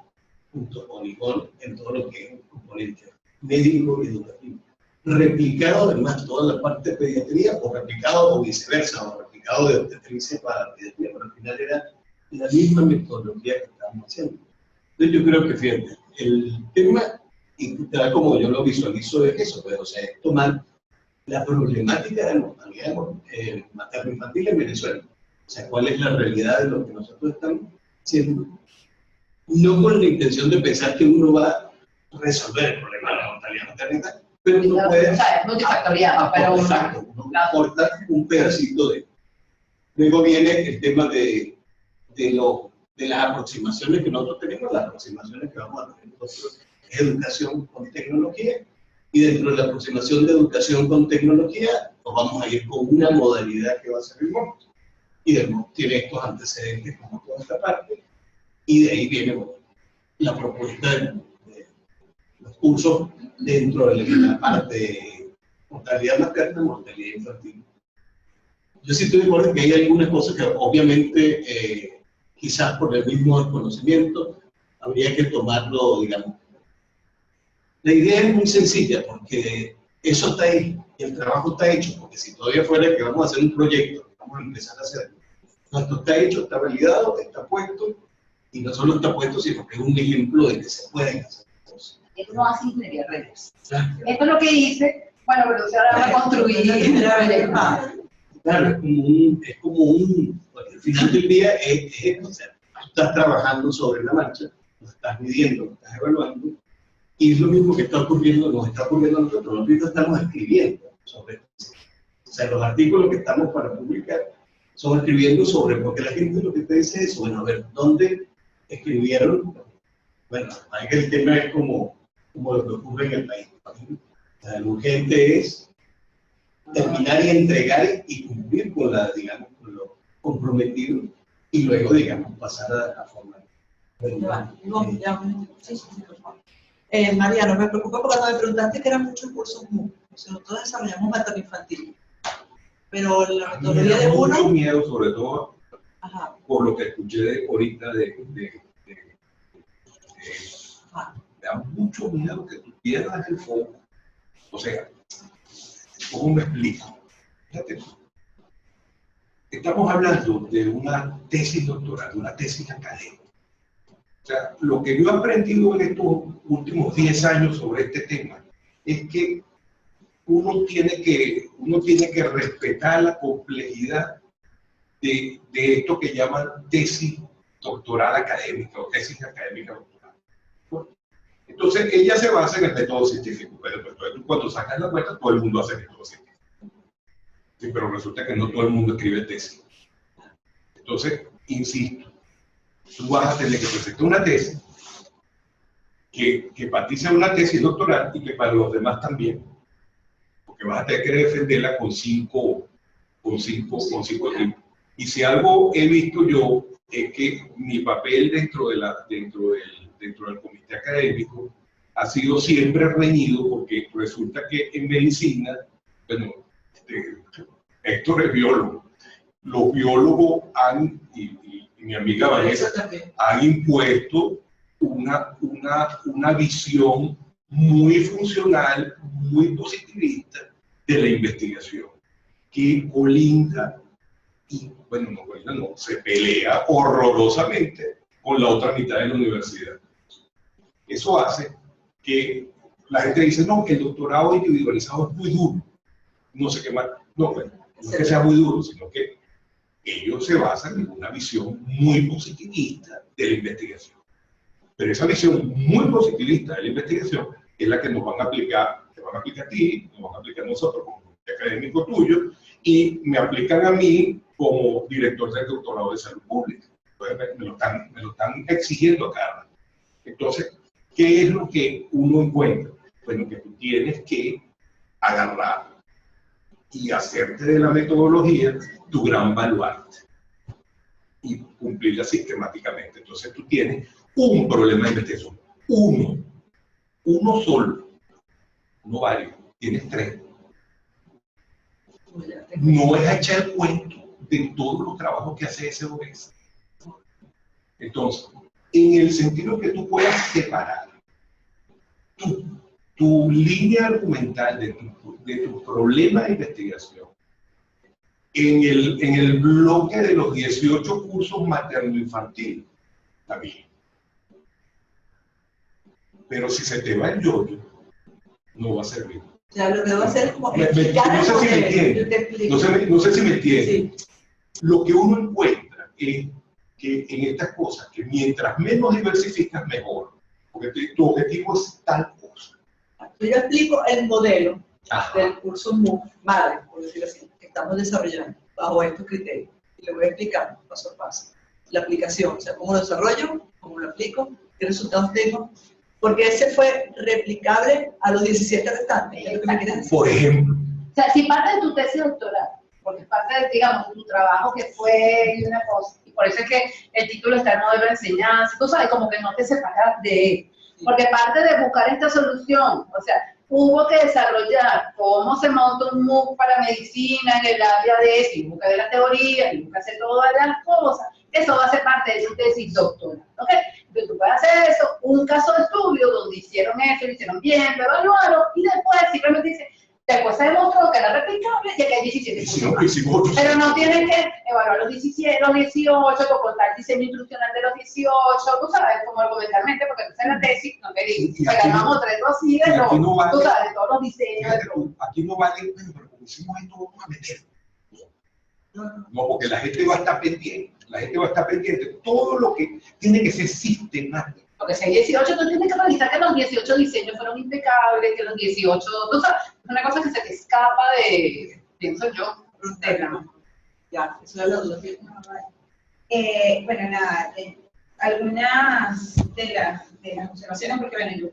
junto con Ivonne, en todo lo que es un componente médico y educativo. Replicado además toda la parte de pediatría, o replicado o viceversa, o replicado de obstetricia para pediatría, pero al final era la misma metodología que estábamos haciendo. Entonces yo creo que, fíjate, el tema, y tal como yo lo visualizo, es eso, pues, o sea, es tomar la problemática de la mortalidad materno-infantil en Venezuela. O sea, cuál es la realidad de lo que nosotros estamos haciendo. No con la intención de pensar que uno va a resolver el problema de la mortalidad materna, pero uno puede... O sea, es multifactorial, pero exacto, uno aporta un pedacito de... Luego viene el tema de las aproximaciones que nosotros tenemos, las aproximaciones que vamos a tener nosotros, es educación con tecnología, Y dentro de la aproximación de educación con tecnología, nos vamos a ir con una modalidad que va a ser el MOOC. Y el MOOC tiene estos antecedentes como toda esta parte, y de ahí viene, bueno, la propuesta de los cursos dentro de la parte de mortalidad materna y mortalidad infantil. Yo sí estoy de acuerdo en que hay algunas cosas que obviamente quizás por el mismo desconocimiento habría que tomarlo, digamos. La idea es muy sencilla porque eso está ahí, el trabajo está hecho, porque si todavía fuera que vamos a hacer un proyecto, vamos a empezar a hacerlo. Esto está hecho, está validado, está puesto, y no solo está puesto, sino que es un ejemplo de que se pueden hacer cosas. Esto no hace ingeniería de redes. Esto es lo que hice, bueno, pero si ahora va a construir la vereda. Claro, es como un, porque al final del día es esto, o sea, tú estás trabajando sobre la marcha, lo estás midiendo, lo estás evaluando, y es lo mismo que está ocurriendo, nos está ocurriendo a nosotros. Nosotros estamos escribiendo sobre esto. O sea, los artículos que estamos para publicar son escribiendo sobre, porque la gente lo que te dice es, bueno, a ver, ¿dónde escribieron? Bueno, hay que el tema es como lo que ocurre en el país. O sea, lo urgente es terminar y entregar y cumplir con la, digamos, con lo comprometido y luego, digamos, pasar a formar. Mariano, me preocupa porque cuando me preguntaste que eran muchos cursos MOOC, o sea, nosotros desarrollamos materno infantil, pero la metodología de uno... mucho miedo, sobre todo, por lo que escuché ahorita me da mucho miedo que tú pierdas el foco. O sea, ¿cómo me explico? Fíjate, estamos hablando de una tesis doctoral, de una tesis académica. O sea, lo que yo he aprendido en estos últimos 10 años sobre este tema es que uno tiene que respetar la complejidad de esto que llaman tesis doctoral académica o tesis académica doctoral. Entonces, ella se basa en el método científico. Pero pues, cuando sacas la cuenta, todo el mundo hace método científico. Sí, pero resulta que no todo el mundo escribe tesis. Entonces, insisto, tú vas a tener que presentar una tesis que para ti sea una tesis doctoral y que para los demás también. Porque vas a tener que defenderla con cinco tipos. Y si algo he visto yo es que mi papel dentro del comité académico ha sido siempre reñido, porque resulta que en medicina, bueno, Héctor es biólogo. Los biólogos y mi amiga Vanessa han impuesto una visión muy funcional, muy positivista de la investigación, que colinda, y bueno, no colinda, no, se pelea horrorosamente con la otra mitad de la universidad. Eso hace que la gente dice, no, que el doctorado individualizado es muy duro, no sé qué más. No, bueno, no es que sea muy duro, sino que ellos se basan en una visión muy positivista de la investigación. Pero esa visión muy positivista de la investigación es la que nos van a aplicar, te van a aplicar a ti, nos van a aplicar a nosotros como comité académico tuyo, y me aplican a mí como director del doctorado de salud pública. Entonces me lo están exigiendo a cada rato. Entonces, ¿qué es lo que uno encuentra? Bueno, que tú tienes que agarrar y hacerte de la metodología tu gran baluarte y cumplirla sistemáticamente. Entonces tú tienes un problema de investigación, uno solo, no varios, tienes 3. No es a echar el cuento de todos los trabajos que hace SOS. Entonces, en el sentido que tú puedas separar tu línea argumental de tu problema de investigación en el bloque de los 18 cursos materno-infantil, está bien. Pero si se te va el yoyo, no va a servir. O sea, lo que va a hacer es como no sé si me entiendes. Sí. Lo que uno encuentra es que en estas cosas, que mientras menos diversificas, mejor. Porque tu objetivo es tal cosa. Yo explico el modelo del curso MOOC, madre, por decirlo así, que estamos desarrollando bajo estos criterios. Y lo voy a explicar paso a paso. La aplicación, o sea, cómo lo desarrollo, cómo lo aplico, qué resultados tengo porque ese fue replicable a los 17 restantes. ¿Es lo que me quieres decir? Por ejemplo. O sea, si parte de tu tesis doctoral, porque parte de, digamos, de tu trabajo que fue una cosa, y por eso es que el título está en modelo de enseñanza, tú sabes, como que no te separas de él. Porque parte de buscar esta solución, o sea, hubo que desarrollar cómo se monta un MOOC para medicina en el área de eso, y busca de la teoría, y busca hacer todas las cosas. Eso va a ser parte de tu tesis doctoral, ¿ok? Entonces tú puedes hacer eso, un caso de estudio donde hicieron eso, lo hicieron bien, lo evaluaron, y después simplemente dice, después se demostró que era replicable y que hay 17. Pero no tienen que evaluar los 17, los 18, por contar el diseño instruccional de los 18, tú sabes, como argumentalmente, porque tú sabes la tesis, no te digo, ganamos 3 dosis de tú sabes, todos los diseños. Aquí no vale, pero como hicimos esto, vamos a meter. No, porque la gente va a estar pendiente, todo lo que tiene que ser sistemático. Porque si hay 18, tú tienes que revisar que los 18 diseños fueron impecables, que los 18, tú sabes, es una cosa que se te escapa de, pienso yo, de la mano. Ya, eso es la duda. Bueno, nada, algunas de las observaciones, porque bueno, yo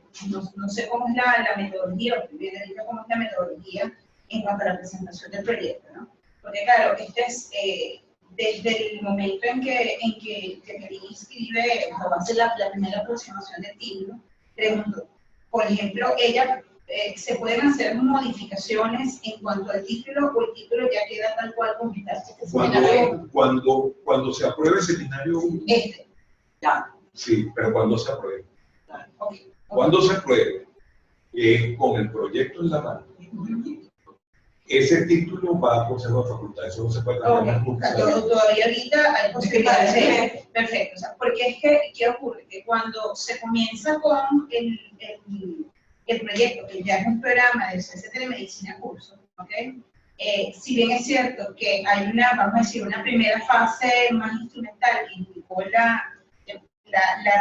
no sé cómo es la metodología, o bien dicho cómo es la metodología en cuanto a la presentación del proyecto, ¿no? Porque claro, este es, desde el momento en que Jacqueline escribe, o hace la primera aproximación del título, pregunto, por ejemplo, ella, ¿se pueden hacer modificaciones en cuanto al título o el título ya queda tal cual como está? Cuando se apruebe el seminario 1. Ya. Sí, pero cuando se apruebe. Okay. Cuando se apruebe, con el proyecto en la mano, ese título va a Consejo de Facultad, eso no se puede cambiar nunca. Todavía ahorita hay posibilidades de... Perfecto, o sea, porque es que, ¿qué ocurre? Que cuando se comienza con el proyecto, que ya es un programa de ciencia de telemedicina curso, ¿ok? Si bien es cierto que hay una, vamos a decir, una primera fase más instrumental que implicó la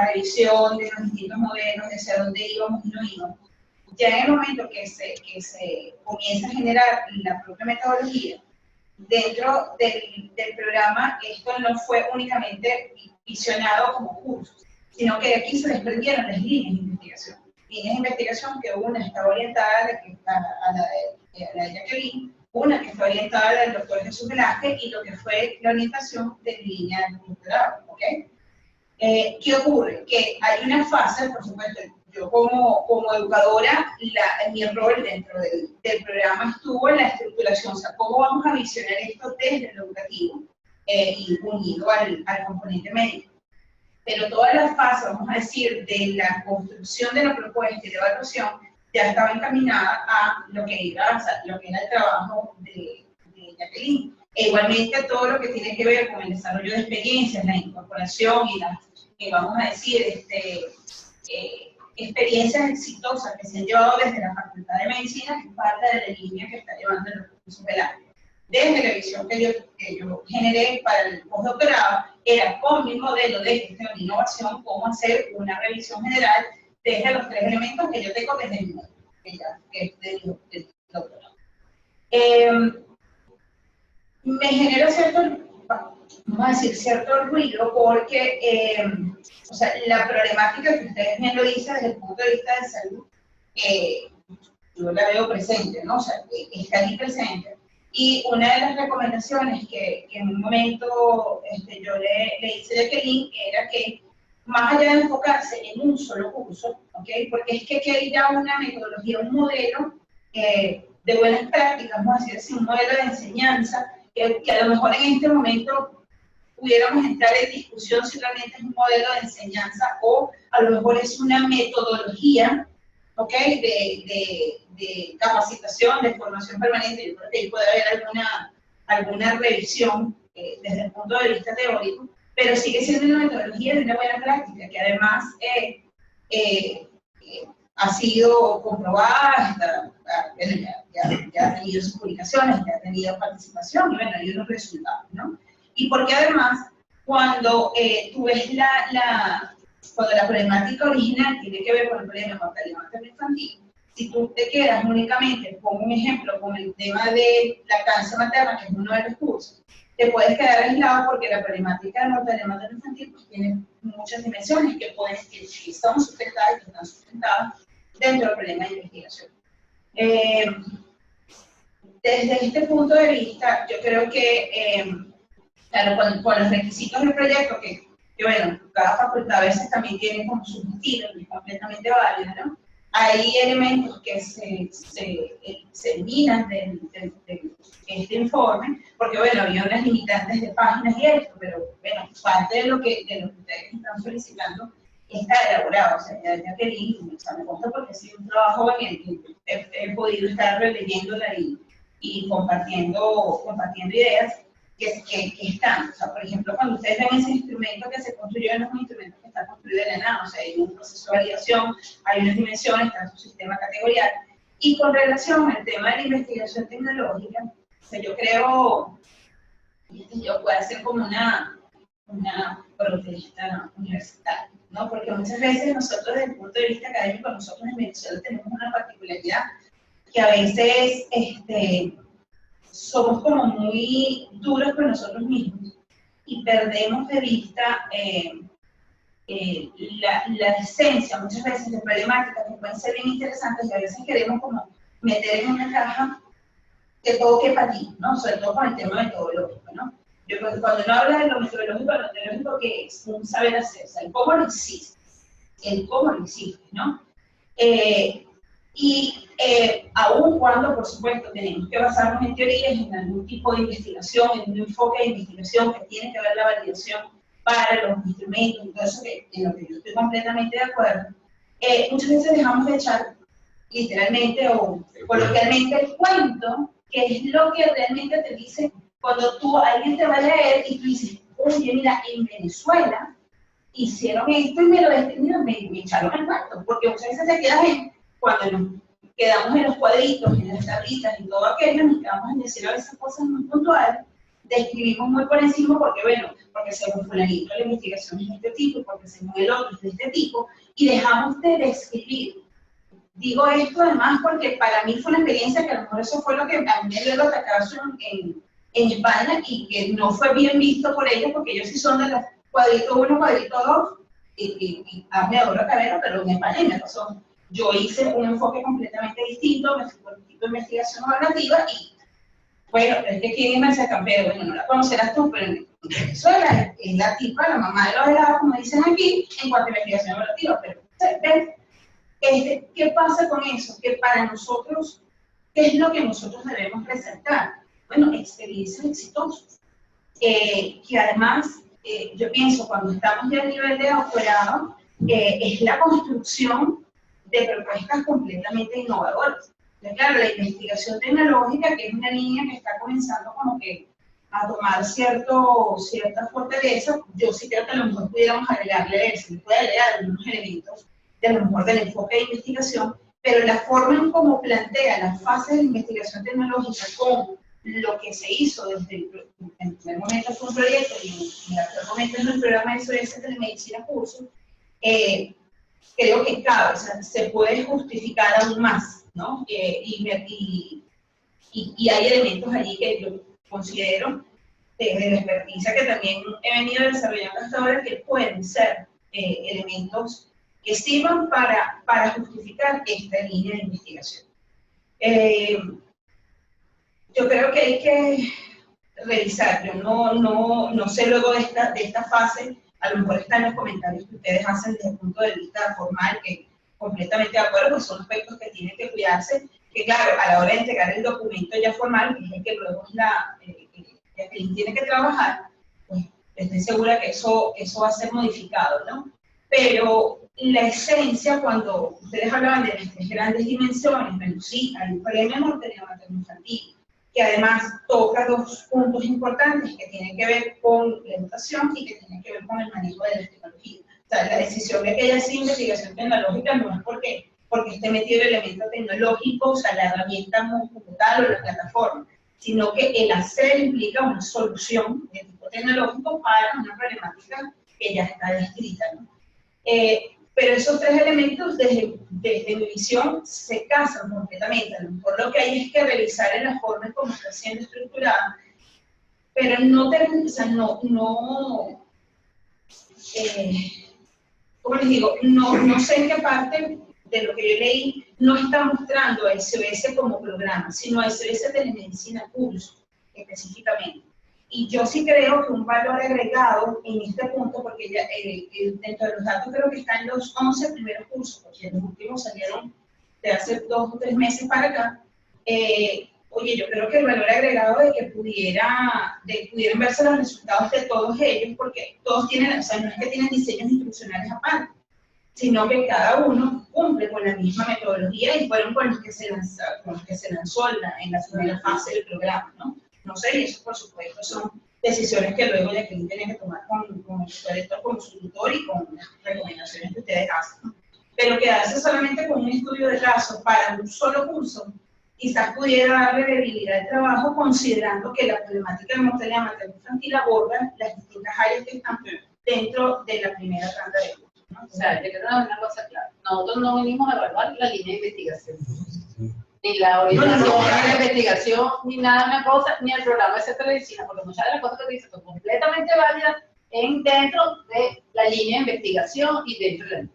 revisión de los distintos modelos, de hacia dónde íbamos y no íbamos, ya en el momento que se comienza a generar la propia metodología, dentro del programa, esto no fue únicamente visionado como curso, sino que de aquí se desprendieron las líneas de investigación. Líneas de investigación que una estaba orientada a la de Jacqueline, una que fue orientada a la del doctor Jesús Velázquez y lo que fue la orientación de mi línea de doctorado, ¿ok? ¿Qué ocurre? Que hay una fase, por supuesto, yo como educadora, mi rol dentro del programa estuvo en la estructuración, o sea, cómo vamos a visionar esto desde lo educativo y unido al componente médico. Pero toda la fase, vamos a decir, de la construcción de la propuesta y de evaluación, ya estaba encaminada a lo que era el trabajo de Jacqueline. E igualmente todo lo que tiene que ver con el desarrollo de experiencias, la incorporación y las, vamos a decir, experiencias exitosas que se han llevado desde la Facultad de Medicina, que es parte de la línea que está llevando el recurso Velázquez. Desde la visión que yo generé para el postdoctorado, era con mi modelo de gestión de innovación, cómo hacer una revisión general desde los 3 elementos que yo tengo desde mi modelo, que es del doctorado. Me genera cierto ruido porque, o sea, la problemática que ustedes bien lo dicen desde el punto de vista de salud, yo la veo presente, ¿no? O sea, está ahí presente. Y una de las recomendaciones que en un momento yo le hice a Jacqueline era que, más allá de enfocarse en un solo curso, ¿ok? Porque es que aquí hay ya una metodología, un modelo de buenas prácticas, vamos a decir así, un modelo de enseñanza, que a lo mejor en este momento pudiéramos entrar en discusión si realmente es un modelo de enseñanza o a lo mejor es una metodología, ¿ok? De capacitación, de formación permanente. Yo creo que ahí puede haber alguna revisión desde el punto de vista teórico, pero sigue siendo una metodología de una buena práctica, que además ha sido comprobada, ya ha tenido sus publicaciones, ya ha tenido participación, y bueno, hay unos resultados, ¿no? Y porque además, cuando tú ves cuando la problemática original tiene que ver con el problema de mortalidad materno-infantil, Si tú te quedas únicamente, pongo un ejemplo, con el tema de lactancia materna, que es uno de los cursos, te puedes quedar aislado porque la problemática de mortalidad materna infantil pues, tiene muchas dimensiones que están sustentadas y que están sustentadas dentro del problema de investigación. Desde este punto de vista, yo creo que, claro, con los requisitos del proyecto, que bueno, cada facultad a veces también tiene como sus estilos, y es completamente válido, ¿no? Hay elementos que se eliminan de este informe, porque bueno, había unas limitantes de páginas y esto, pero bueno, parte de lo que ustedes están solicitando está elaborado, o sea, ya quería, o sea, me consta porque ha sido un trabajo en el que he podido estar releyéndola y compartiendo ideas que están. O sea, por ejemplo, cuando ustedes ven ese instrumento que se construyó, no es un instrumento que está construido de la nada, o sea, hay un proceso de validación, hay unas dimensiones, está su sistema categorial. Y con relación al tema de la investigación tecnológica, o sea, yo creo, yo puedo hacer como una protesta universitaria, ¿no? Porque muchas veces nosotros, desde el punto de vista académico, nosotros en Venezuela tenemos una particularidad que a veces somos como muy duros con nosotros mismos y perdemos de vista la esencia, muchas veces, de problemáticas que pueden ser bien interesantes y a veces queremos como meter en una caja que todo quepa allí, ¿no? Sobre todo con el tema metodológico, ¿no? Yo creo que cuando uno habla de lo metodológico, que es un saber hacer, o sea, el cómo lo existe, ¿no? Aun cuando, por supuesto, tenemos que basarnos en teorías, en algún tipo de investigación, en un enfoque de investigación que tiene que ver la validación para los instrumentos y todo eso, en lo que yo estoy completamente de acuerdo, muchas veces dejamos de echar literalmente o coloquialmente el cuento, que es lo que realmente te dice cuando alguien te va a leer y tú dices, oye, mira, en Venezuela hicieron esto y me echaron el cuento, porque muchas veces te quedas cuando nos quedamos en los cuadritos, en las tablitas y todo aquello, nos quedamos en decir a veces cosas muy puntuales, describimos muy por encima porque, bueno, porque según fulanito la investigación es de este tipo, porque según el otro es de este tipo, y dejamos de describir. Digo esto además porque para mí fue una experiencia que a lo mejor eso fue lo que a mí me dio la atacación en España y que no fue bien visto por ellos, porque ellos sí son de los cuadrito 1, cuadrito 2, y me adoro Cabero, pero en España me pasó. Yo hice un enfoque completamente distinto, me fui por un tipo de investigación evaluativa y, bueno, es que ¿quién es Mercedes Campero? Bueno, no la conocerás tú, pero en Venezuela es la tipa, la mamá de los helados, como dicen aquí, en cuanto a investigación evaluativa. Pero, ¿ves? ¿Qué pasa con eso? Que para nosotros, ¿qué es lo que nosotros debemos presentar? Bueno, experiencias exitosas. Que además, yo pienso, cuando estamos ya a nivel de doctorado, es la construcción de propuestas completamente innovadoras. Entonces, claro, la investigación tecnológica, que es una línea que está comenzando como que a tomar cierta fortaleza, yo sí creo que a lo mejor pudiéramos agregarle eso, se puede agregar algunos elementos de lo mejor del enfoque de investigación, pero la forma en cómo plantea las fases de investigación tecnológica con lo que se hizo desde el primer momento fue un proyecto y en el actual momento en el programa de SOS Telemedicina Curso, creo que cabe, o sea, se puede justificar aún más, ¿no? Y hay elementos allí que yo considero de la experticia que también he venido desarrollando hasta ahora que pueden ser elementos que sirvan para justificar esta línea de investigación. Yo creo que hay que revisar, yo no sé luego de esta fase, a lo mejor están los comentarios que ustedes hacen desde el punto de vista formal, que completamente de acuerdo, que son aspectos que tienen que cuidarse, que claro, a la hora de entregar el documento ya formal, que es el que luego es quien tiene que trabajar, pues estoy segura que eso va a ser modificado, ¿no? Pero la esencia, cuando ustedes hablaban de las tres grandes dimensiones, bueno, sí, hay un premio de mortalidad materna infantil, que además toca dos puntos importantes que tienen que ver con la educación y que tienen que ver con el manejo de las tecnologías. O sea, la decisión de que haya sido investigación tecnológica no es porque esté metido el elemento tecnológico, o sea, la herramienta como tal o la plataforma, sino que el hacer implica una solución de tipo tecnológico para una problemática que ya está descrita, ¿no? Pero esos tres elementos, desde desde mi visión, se casan completamente. A lo mejor lo que hay es que revisar en la forma en cómo está siendo estructurada, pero no, o sea, ¿cómo les digo? No sé en qué parte de lo que yo leí no está mostrando a SOS como programa, sino a SOS Telemedicina Curso, específicamente. Y yo sí creo que un valor agregado en este punto, porque ya, dentro de los datos creo que están los 11 primeros cursos, porque los últimos salieron de hace 2 o 3 meses para acá. Oye, yo creo que el valor agregado de que pudieran verse los resultados de todos ellos, porque todos tienen, o sea, no es que tienen diseños instruccionales aparte, sino que cada uno cumple con la misma metodología y fueron con los que se lanzó en la primera fase del programa, ¿no? No sé, y eso por supuesto son decisiones que luego Jacqueline tiene que tomar con el director, como su tutor y con las recomendaciones que ustedes hacen, ¿no? Pero quedarse solamente con un estudio de caso para un solo curso, quizás pudiera darle debilidad al trabajo, considerando que la problemática de mortalidad materna infantil aborda las distintas áreas que están dentro de la primera tanda de cursos, ¿no? O sea, yo quiero dar una cosa clara. Nosotros no venimos a evaluar la línea de investigación, ni la orientación, ni la investigación, ni nada, una cosa, ni el programa de telemedicina, porque muchas de las cosas que te dicen son completamente válidas dentro de la línea de investigación y dentro de la línea.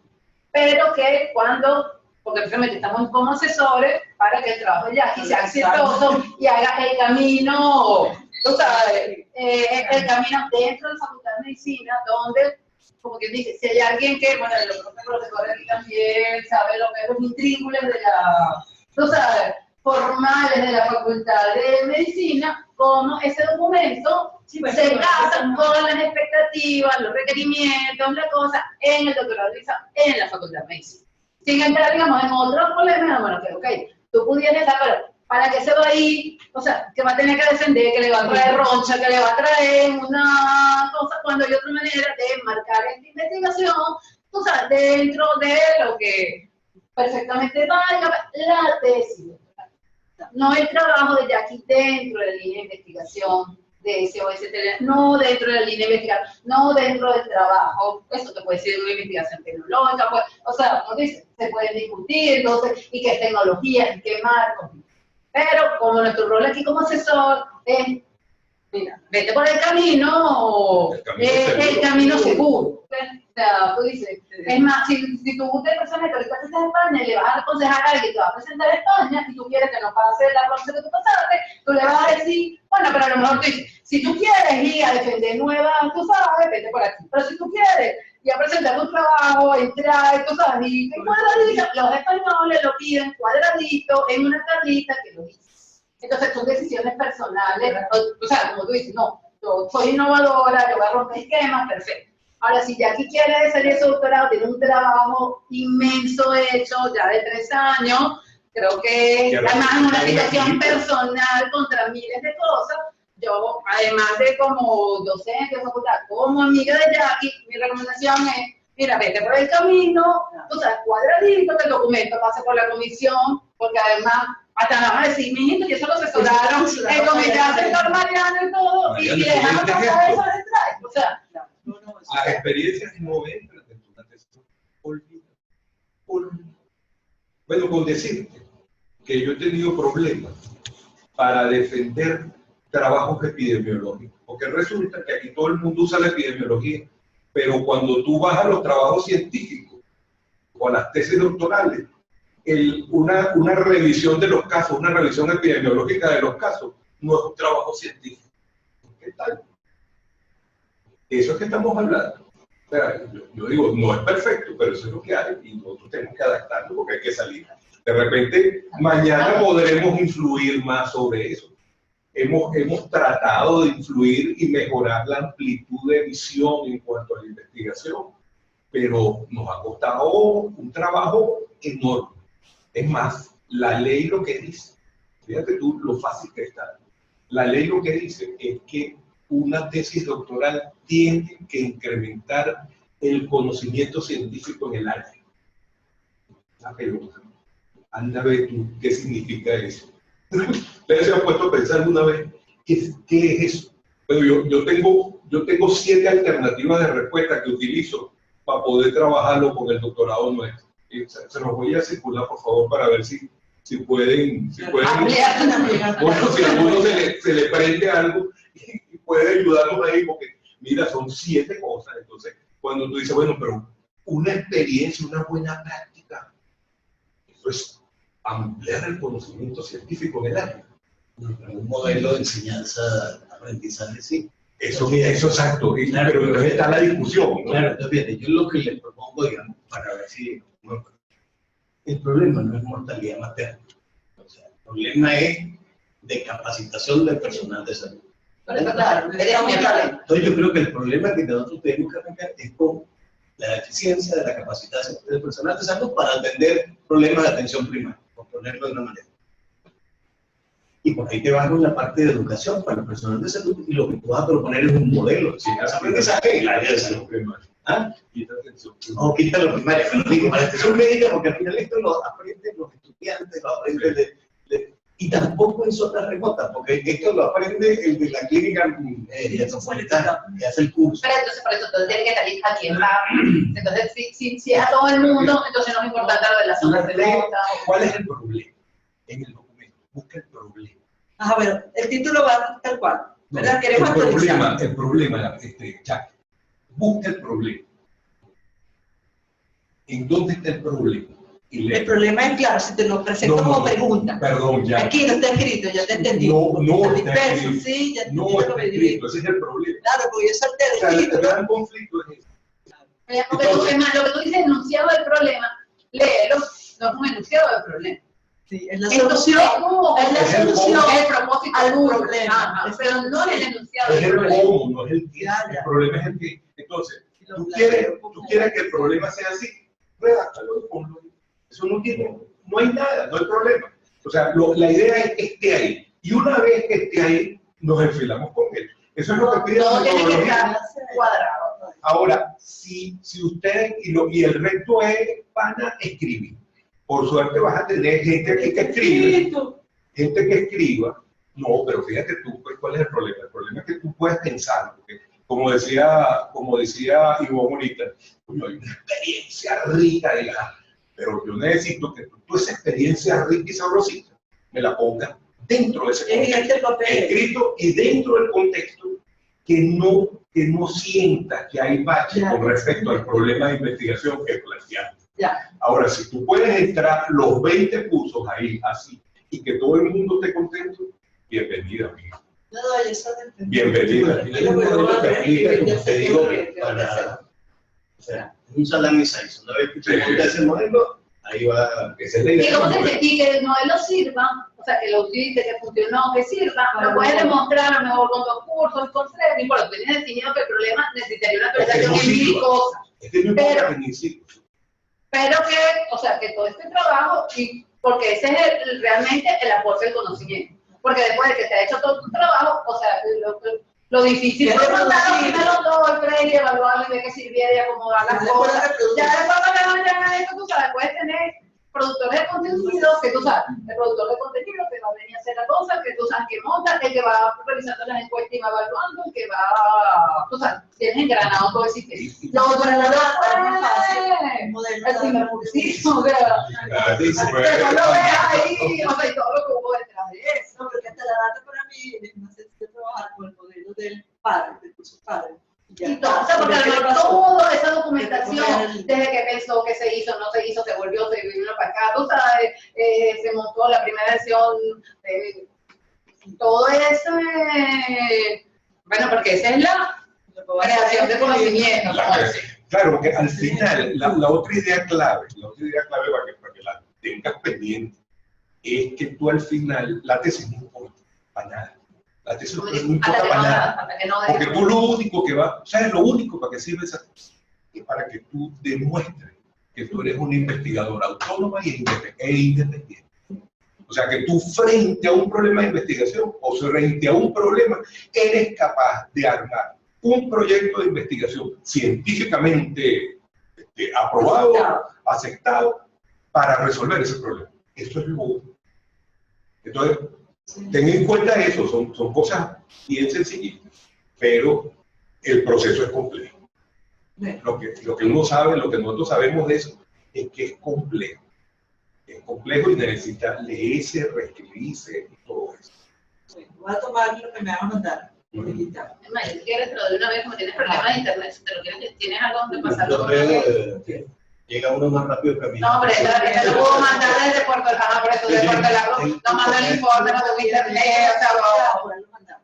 Pero que cuando, porque precisamente estamos como asesores para que el trabajo de Jackie sea exitoso y haga el camino, tú sabes, el camino dentro de la Facultad de Medicina, donde, como quien dice, si hay alguien que, bueno, los profesores aquí también saben lo que es los intríngules de la, tú sabes, formales de la Facultad de Medicina, como ese documento se casa con las expectativas, los requerimientos, la cosa, en el doctorado en la Facultad de Medicina. Sin entrar, digamos, en otros problemas, bueno, que ok, tú pudieras saber, ¿para qué se va a ir? O sea, que va a tener que defender, que le va a traer roncha, que le va a traer una cosa, cuando hay otra manera de marcar esta investigación, tú sabes, dentro de lo que perfectamente valga la tesis. No el trabajo de Jackie dentro de la línea de investigación de SOS, no dentro de la línea de investigación, no dentro del trabajo. Eso te puede decir una investigación tecnológica, pues, o sea, como dice, se pueden discutir, entonces, y qué tecnología, y qué marcos. Pero como nuestro rol aquí como asesor es, mira, vete por el camino seguro. O sea, tú dices, es más, si tú te personas que ahorita estás en España y le vas a aconsejar a alguien que va a presentar a España y tú quieres que no pase la promoción que tú pasaste, tú le vas a decir, bueno, pero a lo mejor tú dices, si tú quieres ir a defender nuevas, tú sabes, vete por aquí. Pero si tú quieres ir a presentar un trabajo, entrar, tú sabes, y cuadradito, los españoles lo piden cuadradito en una tablita que lo dice. Entonces son decisiones personales, o sea, como tú dices, no, yo soy innovadora, yo voy a romper esquemas, perfecto. Ahora, si Jackie quiere salir de su doctorado, tiene un trabajo inmenso hecho, ya de 3 años, creo que además en una situación personal contra miles de cosas, yo, además de como docente de facultad, como amiga de Jackie, mi recomendación es, mira, vete por el camino, tú sabes, cuadradito, que el documento pase por la comisión, porque además, hasta nada más decir, mijito, que eso lo asesoraron, el comité asesor Mariano y todo, y dejaron pasar eso detrás, o sea, las experiencias no entran en una tesis. Olvida. Bueno, con decirte que yo he tenido problemas para defender trabajos epidemiológicos, porque resulta que aquí todo el mundo usa la epidemiología, pero cuando tú vas a los trabajos científicos o a las tesis doctorales, una revisión de los casos, una revisión epidemiológica de los casos, no es un trabajo científico. ¿Qué tal? Eso es que estamos hablando. O sea, yo digo, no es perfecto, pero eso es lo que hay y nosotros tenemos que adaptarnos porque hay que salir. De repente, mañana podremos influir más sobre eso. Hemos tratado de influir y mejorar la amplitud de visión en cuanto a la investigación, pero nos ha costado un trabajo enorme. Es más, la ley lo que dice, fíjate tú lo fácil que está, la ley lo que dice es que una tesis doctoral tiene que incrementar el conocimiento científico en el área. Pero anda a ver tú qué significa eso. ¿Ustedes se han puesto a pensar alguna vez qué es eso? Pero yo tengo 7 alternativas de respuesta que utilizo para poder trabajarlo con el doctorado nuestro. Se los voy a circular, por favor, para ver si pueden, Ampliar. bueno, si a alguno se le prende algo y puede ayudarnos ahí, porque mira, son 7 cosas. Entonces, cuando tú dices, bueno, pero una experiencia, una buena práctica, eso es ampliar el conocimiento científico en el área. Un modelo de enseñanza, aprendizaje, sí. Eso es exacto, claro, pero entonces está la discusión, ¿no? Claro, entonces, fíjate, yo lo que le propongo, digamos, para ver si... Bueno, el problema no es mortalidad materna. O sea, el problema es de capacitación del personal de salud. Claro, Entonces yo creo que el problema que nosotros tenemos que arrancar es con la eficiencia de la capacitación del personal de salud para atender problemas de atención primaria, por ponerlo de una manera. Y por ahí te vas con la parte de educación para el personal de salud y lo que tú vas a proponer es un modelo. Si es aprendizaje en el área de salud primaria. ¿Ah? No, quita lo primario, pero digo, para la atención médica, porque al final esto lo aprenden los estudiantes, lo aprenden y tampoco en zonas remotas, porque esto lo aprende el de la clínica metropolitana, que hace el curso. Pero entonces, por eso todo tiene que salir a quién va. Entonces, si es a todo el mundo, entonces no es importante lo de la zona remota. ¿Cuál es el problema? En el documento, busca el problema. A ver, el título va tal cual, ¿verdad? Queremos actualizar. El problema, Jack, busca el problema. ¿En dónde está el problema? El problema es, claro, si te lo presento como pregunta. Perdón, ya. Aquí no está escrito, ya te entendí. No está está disperso, escrito. sí, ya te No entendí está lo que escrito, ese es el problema. Claro, porque yo salté O sea, del el título. gran conflicto es ese. Porque lo que tú dices enunciado del problema, léelo, no es un enunciado del problema. Sí, es la Entonces, solución. ¿cómo? Es la Es el solución El propósito al del problema. Ajá, pero no es el enunciado Es del el problema. cómo, no es el qué. Ya, ya. El problema es el qué. Entonces, Lo tú planteo quieres que el problema sea así, redáctalo y ponlo. Eso no hay nada, no hay problema. O sea, la idea es que esté ahí. Y una vez que esté ahí, nos enfilamos con él. Eso es lo que pide la Todo tiene que metodología. estar cuadrado. Ahora, si usted y el resto es para escribir. Por suerte vas a tener gente aquí que escribe, gente que escriba. No, pero fíjate tú, pues, ¿cuál es el problema? El problema es que tú puedes pensar, porque como decía Ivonne ahorita, coño, hay una experiencia rica, digamos, pero yo necesito que tú esa experiencia rica y sabrosita me la pongas dentro de ese contexto, escrito y dentro del contexto, que no sienta que hay bache con respecto al problema de investigación que planteaste. Ya. Ahora, si tú puedes entrar los 20 cursos ahí así y que todo el mundo esté contento, bienvenida, amiga. No, yo solo entendí. Bienvenida. Hay un modelo que aplica, como te digo, o sea, un salami size. Una vez que se monta ese modelo, ahí va, que se le Y como te sentí que el modelo sirva, o sea, que lo utilice, que funcionó, que sirva, lo puedes demostrar a lo mejor con 2 cursos, con 3, no importa, tú tienes definido que el problema necesitaría una actualización en 1000 cosas. Pero que, o sea, que todo este trabajo, y porque ese es realmente el aporte del conocimiento. Porque después de que se ha hecho todo tu trabajo, o sea, lo difícil es mandarlo primero todo el pre y evaluarlo y ver que sirviera y acomodar las cosas. Ya después cuando ya esto, tú sabes, puedes tener productores de contenido, que tú sabes, el productor de contenido que va a venir a hacer la cosa, que tú sabes que monta, el que va revisando las encuestas y va evaluando, el que va, tú sabes, tienes engranado todo el sistema. No, pero no el primer cursito, o sea, pero no veas ahí, o sea, y todo lo que hubo detrás de eso. No, porque hasta la data para mí es más sencillo trabajar con el modelo del padre, del curso padre. Y todo, o sea, porque además toda esa documentación, desde que pensó, que se hizo, no se hizo, se volvió, se vino para acá, tú sabes, se montó la primera versión, todo eso, bueno, porque esa es la creación de conocimiento. Claro, porque al final, la otra idea clave para que la tengas pendiente, es que tú al final, la tesis no importa para nada. La tesis no importa para nada. Porque tú lo único que va, ¿sabes lo único para que sirve esa tesis? Es para que tú demuestres que tú eres una investigadora autónoma e independiente. O sea, que tú frente a un problema de investigación o frente a un problema, eres capaz de armar un proyecto de investigación científicamente aprobado, aceptado, para resolver ese problema. Eso es lo único. Entonces, ten en cuenta eso, son cosas bien sencillitas, pero el proceso es complejo. Lo que uno sabe, lo que nosotros sabemos de eso, es que es complejo. Es complejo y necesita leerse, reescribirse y todo eso. Voy a tomar lo que me van a mandar. Digital. Es más, si quieres, te lo doy una vez, como tienes problemas de internet, si te lo quieres, tienes algo donde pasarlo. Llega uno más rápido que a mí. No, hombre, te lo puedo mandar desde Puerto Rico, por eso de Puerto Rico, no mando el informe, no tengo internet, o sea, Poderlo mandar.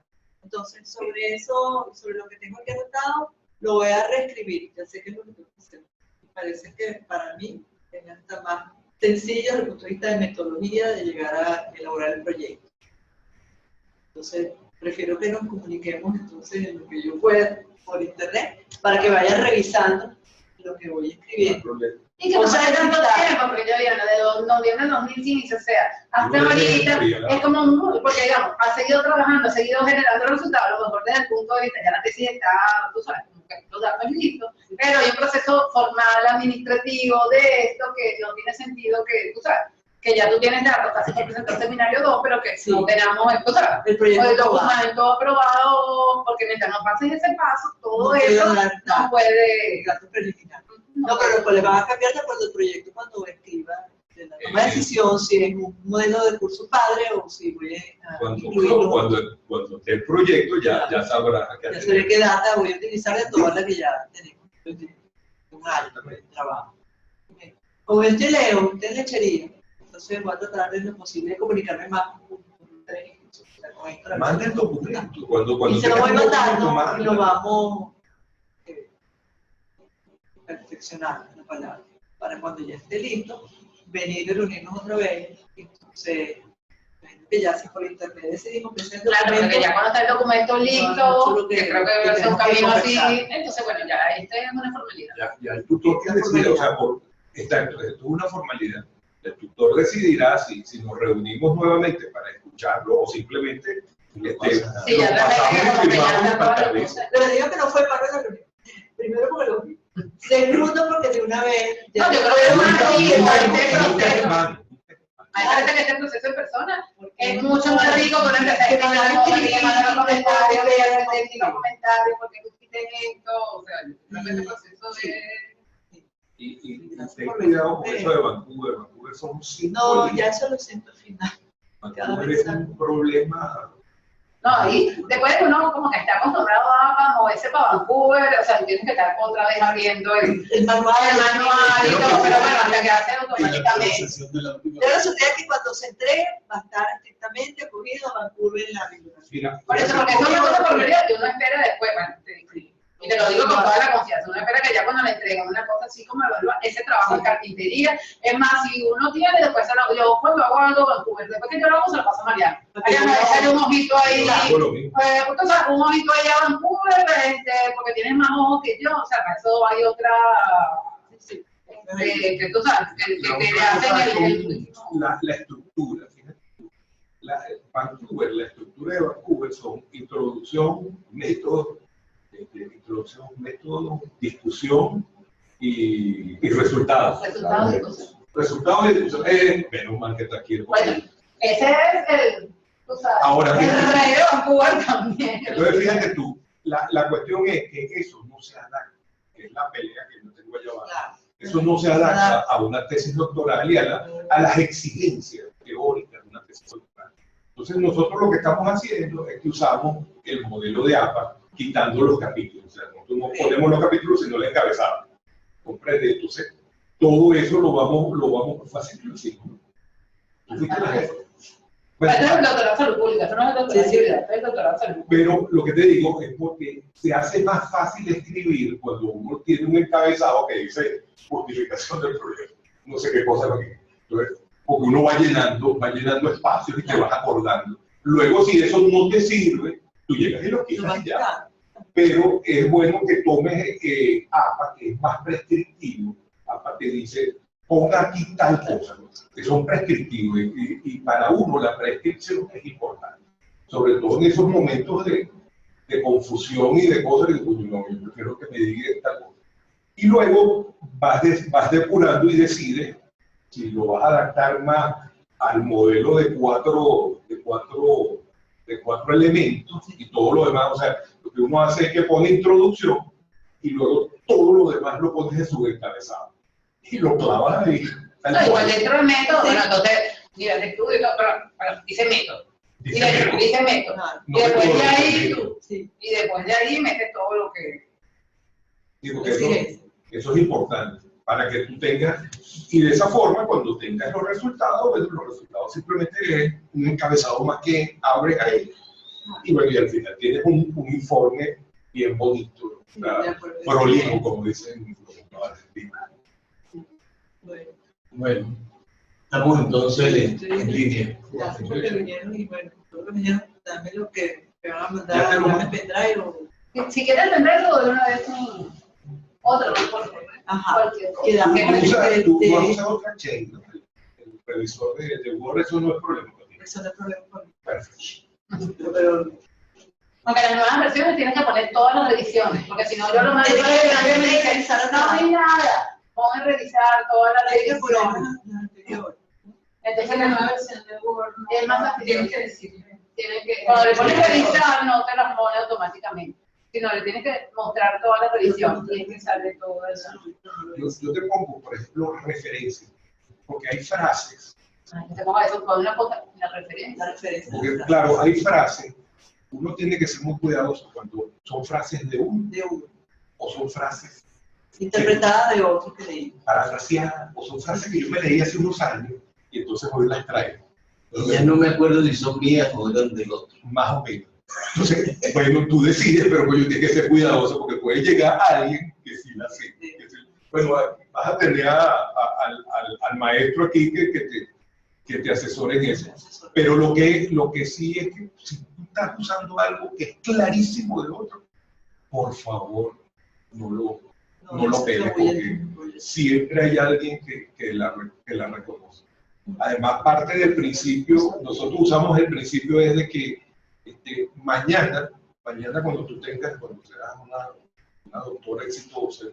Entonces, sobre eso, sobre lo que tengo aquí anotado, lo voy a reescribir. Ya sé que es lo que tengo que hacer. Me parece que para mí es hasta más sencillo desde el punto de vista de metodología de llegar a elaborar el proyecto. Entonces, prefiero que nos comuniquemos entonces en lo que yo pueda por internet para que vayan revisando lo que voy escribiendo. y que no sea tanto tiempo, porque yo digo, de noviembre de 2015, o sea, hasta ahorita es como muy, porque digamos, ha seguido trabajando, ha seguido generando resultados, a lo mejor desde el punto de vista, ya la tesis está, tú sabes, como que los datos listos, pero hay un proceso formal, administrativo de esto que no tiene sentido que, tú sabes, que ya tú tienes datos, casi por presentar seminario 2, pero que sí, no tenemos esto, ¿sabes? El documento aprobado, porque mientras no pases ese paso, todo eso no puede... No, pero después le van a cambiar de acuerdo al proyecto cuando escriba de la toma de decisión, si es un modelo de curso padre o si voy a incluirlo. Cuando esté el proyecto ya sabrás a qué hacer. Ya sabré qué data voy a utilizar de todas las que ya tenemos. Un año de trabajo. Como yo te leo, usted es lechería. Entonces voy a tratar de lo posible de comunicarme más con ustedes. Manda el documento. Cuando y se lo voy mandando y lo vamos perfeccionando la palabra. Para cuando ya esté listo, venir y reunirnos otra vez. Entonces, que ya si por internet decidimos que sea el documento. Claro, porque ya cuando está el documento listo, que creo que es un camino así, entonces bueno, ya este es una formalidad. Ya el tutor que decide, o sea, exacto, esto es una formalidad. El tutor decidirá si nos reunimos nuevamente para escucharlo o simplemente sí, ya pasamos y firmamos para pero digo que no fue parte de la reunión. Primero porque lo vi. Segundo porque de una vez... No, yo creo que es más rico hay que este proceso en persona. Es mucho más rico que una empresa que mandar los comentarios, porque tú hiciste esto, o sea, este proceso de... Y ten cuidado con eso de Vancouver. Vancouver son 5 No, ya eso lo siento al final. Vancouver es un problema. No, y después de uno como que está acostumbrado a moverse para Vancouver, o sea, tienes que estar otra vez abriendo el manual y todo, pero bueno, hasta que hace automáticamente. Pero eso sería que cuando se entregue va a estar estrictamente ocurrido a Vancouver en la bibliografía. Por eso, porque eso es una cosa por realidad que uno espera después, bueno, y te lo digo con toda la confianza, uno espera que ya cuando le entreguen una cosa así como evalúa ese trabajo de carpintería, es más, si uno tiene, después yo cuando hago algo Vancouver, después que yo lo hago se lo paso a Mariana. Mariana, echarle un ojito ahí, un ojito ahí a Vancouver, porque tienes más ojos que yo, o sea, para eso hay otra, que tú sabes, que le hacen la estructura, fíjate. La estructura de Vancouver son introducción, métodos, discusión y resultados. Resultados y discusión. Menos mal que está aquí. Bueno, ese es el... Ahora, el rey de Vancouver también. Entonces, fíjate tú, la cuestión es que eso no se adapta, que es la pelea que yo tengo allá abajo. Eso no se adapta a una tesis doctoral y a las exigencias teóricas de una tesis doctoral. Entonces, nosotros lo que estamos haciendo es que usamos el modelo de APA, quitando los capítulos. O sea, nosotros no ponemos los capítulos, sino el encabezado. ¿Comprende? Entonces, todo eso lo vamos facilitando. Pero es el doctorado de salud pública, eso no es el doctorado de ciudad, es el doctorado de salud pública. Pero lo que te digo es porque se hace más fácil escribir cuando uno tiene un encabezado que dice justificación del proyecto. No sé qué cosa es lo que. Entonces, porque uno va llenando espacios y te vas acordando. Luego, si eso no te sirve, tú llegas y lo quitas ya. Pero es bueno que tomes APA, que es más prescriptivo. APA te dice, ponga aquí tal cosa, que son prescriptivos. Y para uno la prescripción es importante. Sobre todo en esos momentos de confusión y de cosas que no, yo prefiero que me diga tal cosa. Y luego vas depurando y decides si lo vas a adaptar más al modelo de cuatro elementos y todo lo demás. O sea, lo que uno hace es que pone introducción y luego todo lo demás lo pones en su encabezado. y lo clavas ahí. No, igual dentro del método, bueno, entonces, mira, el estudio, pero dice método. Dice método. No Y después me de acuerdo. ahí, Sí, y después de ahí metes todo lo que... Digo que sí, eso es importante para que tú tengas, y de esa forma, cuando tengas los resultados, bueno, los resultados simplemente es un encabezado más que abres ahí, y bueno, y al final tienes un informe bien bonito, sí, de acuerdo. prolijo, como dicen los argentinos. Bueno, Bueno, estamos entonces en línea. gracias porque vinieron y bueno, todos los vinieron, dame lo que me van a Ya mandar, te lo dame mando. pendrive o... Si quieres venderlo de una vez, otro, no importa. Ajá, Cualquier cosa. quedamos Tú usas de... otra chain, ¿no? El revisor de Word, eso no es problema contigo. Eso no es problema conmigo. Perfecto. Pero Aunque las nuevas versiones tienen que poner todas las revisiones, porque si no yo lo mando y me dicen, no hay nada, pongan revisar todas las hay que poner revisiones. las anteriores. Entonces la nueva versión de Word es más fácil. Tienes que decirle. Cuando le pones revisar no te las pone automáticamente, sino le tienes que mostrar toda la revisión y es que sale todo eso. Yo te pongo, por ejemplo, referencias, porque hay frases, Te pongo eso con una cosa, una referencia. La referencia. porque claro, hay frases, uno tiene que ser muy cuidadoso cuando son frases de uno De uno. o son frases Interpretada de otro que leí. parafraseadas o son frases que yo me leí hace unos años y entonces hoy las traigo. Y ya no me acuerdo si son mías o eran del otro. Más o menos. Entonces, bueno, tú decides, pero pues yo tengo que ser cuidadoso porque puede llegar alguien que sí la sé. Bueno, vas a tener al maestro aquí que te asesore en eso. Pero lo que sí es que si tú estás usando algo que es clarísimo del otro, por favor, no lo pegues porque siempre hay alguien que la reconoce. Además, parte del principio, nosotros usamos el principio es de que mañana cuando tú tengas, cuando seas una doctora exitosa,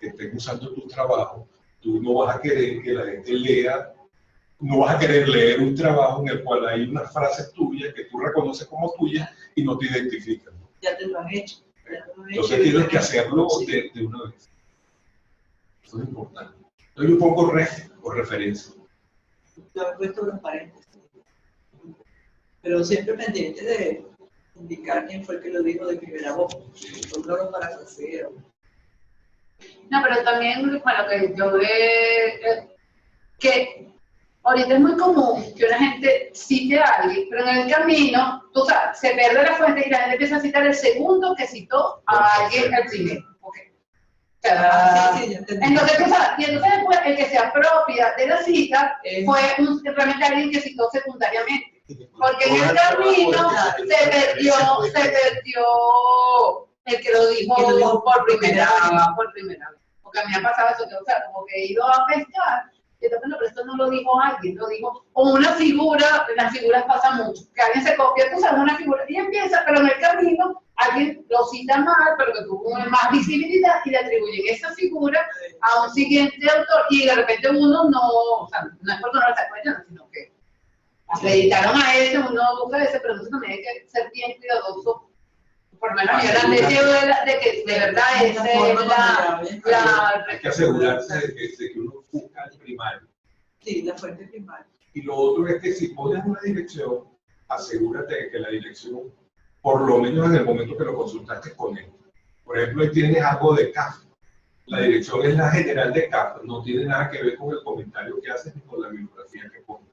que estés usando tu trabajo, tú no vas a querer que la gente lea, no vas a querer leer un trabajo en el cual hay unas frases tuyas que tú reconoces como tuyas y no te identifican. Ya te lo han hecho. Entonces tienes que hacerlo de una vez. Eso es importante. Entonces yo pongo ref o referencia. Yo he puesto unos paréntesis. Pero siempre pendiente de indicar quién fue el que lo dijo de primera voz. No lo parafraseo. No, pero también, bueno, que yo veo que ahorita es muy común que una gente cite a alguien, pero en el camino, tú sabes, se pierde la fuente y la gente empieza a citar el segundo que citó a alguien al primero. Okay. O sea, Sí, ya entendí. entonces, tú sabes, y entonces después el que se apropia de la cita fue realmente alguien que citó secundariamente. Porque en el camino se perdió el que lo dijo por primera vez. Porque a mí me ha pasado eso, que, o sea, como que he ido a pescar, y entonces, no, pero esto no lo dijo alguien, lo dijo, o una figura, en las figuras pasa mucho, que alguien se copia, tú sabes, una figura, y empieza, pero en el camino, alguien lo cita mal, pero que tuvo más visibilidad, y le atribuyen esa figura a un siguiente autor, y de repente uno no, o sea, no es porque no lo está cuestionando, sino que acreditaron a ese, uno busca ese, pero entonces también hay que ser bien cuidadoso, por lo menos a nivel deseo de que de verdad esa es la Hay que asegurarse de que uno busca el primario. Sí, la fuente primaria. Y lo otro es que si pones una dirección, asegúrate de que la dirección, por lo menos en el momento que lo consultaste con él. Por ejemplo, ahí tienes algo de CAF. La dirección es la general de CAF, no tiene nada que ver con el comentario que haces ni con la bibliografía que pones.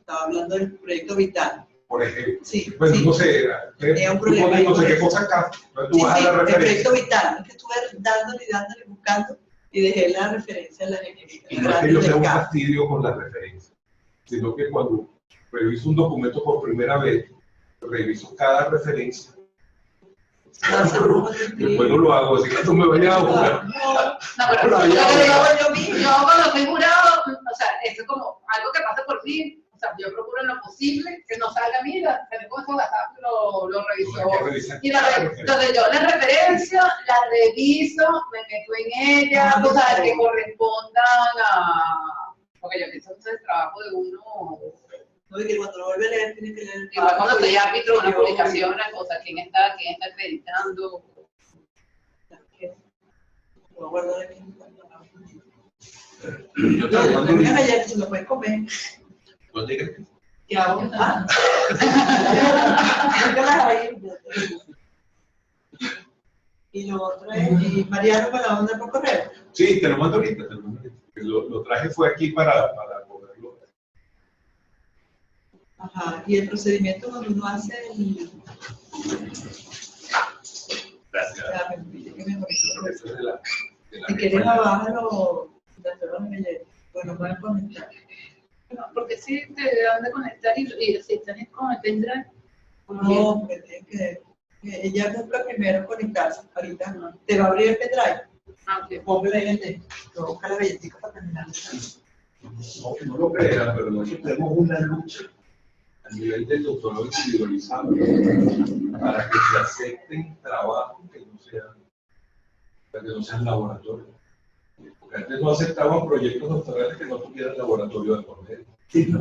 Estaba hablando del proyecto Vital. Por ejemplo, Sí, bueno, sí. no sé, Tenía un problema no sé qué cosa CAF, entonces tú Sí, vas sí, a la el referencia. proyecto Vital. Es que estuve dándole, buscando y dejé la referencia en la genérica. Y no es que yo sea un fastidio con las referencias, sino que cuando reviso un documento por primera vez, reviso cada referencia. Después no lo hago, así que tú me vayas a buscar. No, pero yo cuando estoy jurado, o sea, eso es como algo que pasa por mí, o sea, yo procuro en lo posible que no salga a mí, tener con eso lo reviso. Y entonces yo la referencia, la reviso, me meto en ella, o sea, que correspondan a... Porque yo pienso que es el trabajo de uno... No, y que cuando lo vuelve a leer, tiene que leer. Igual cuando soy árbitro de una publicación, una cosa, ¿quién está acreditando? Voy a guardar aquí. Yo te lo mando Una ahorita. galleta se lo puedes comer. Cuando digas que ¿Qué hago? Ah. Déjalas ahí. Y lo otro es, y Mariano me la manda por correo. sí, te lo mando ahorita, te lo mando ahorita. Lo traje fue aquí para poderlo. Ajá, y el procedimiento cuando uno hace el... Gracias. Ya, me pide que me Eso es de la si quieres abájalo, bueno, van a conectar. No, porque sí te dan de conectar y si estás con el pendrive, No, porque tiene que ella es la primera en conectarse, ahorita no. Te va a abrir el pendrive. aunque Obviamente, busca la galletita para terminar. No lo crean, pero nosotros tenemos una lucha a nivel del doctorado individualizado para que se acepten trabajos que no sean laboratorios. Porque antes no aceptaban proyectos doctorales que no tuvieran laboratorio de por medio. Sí,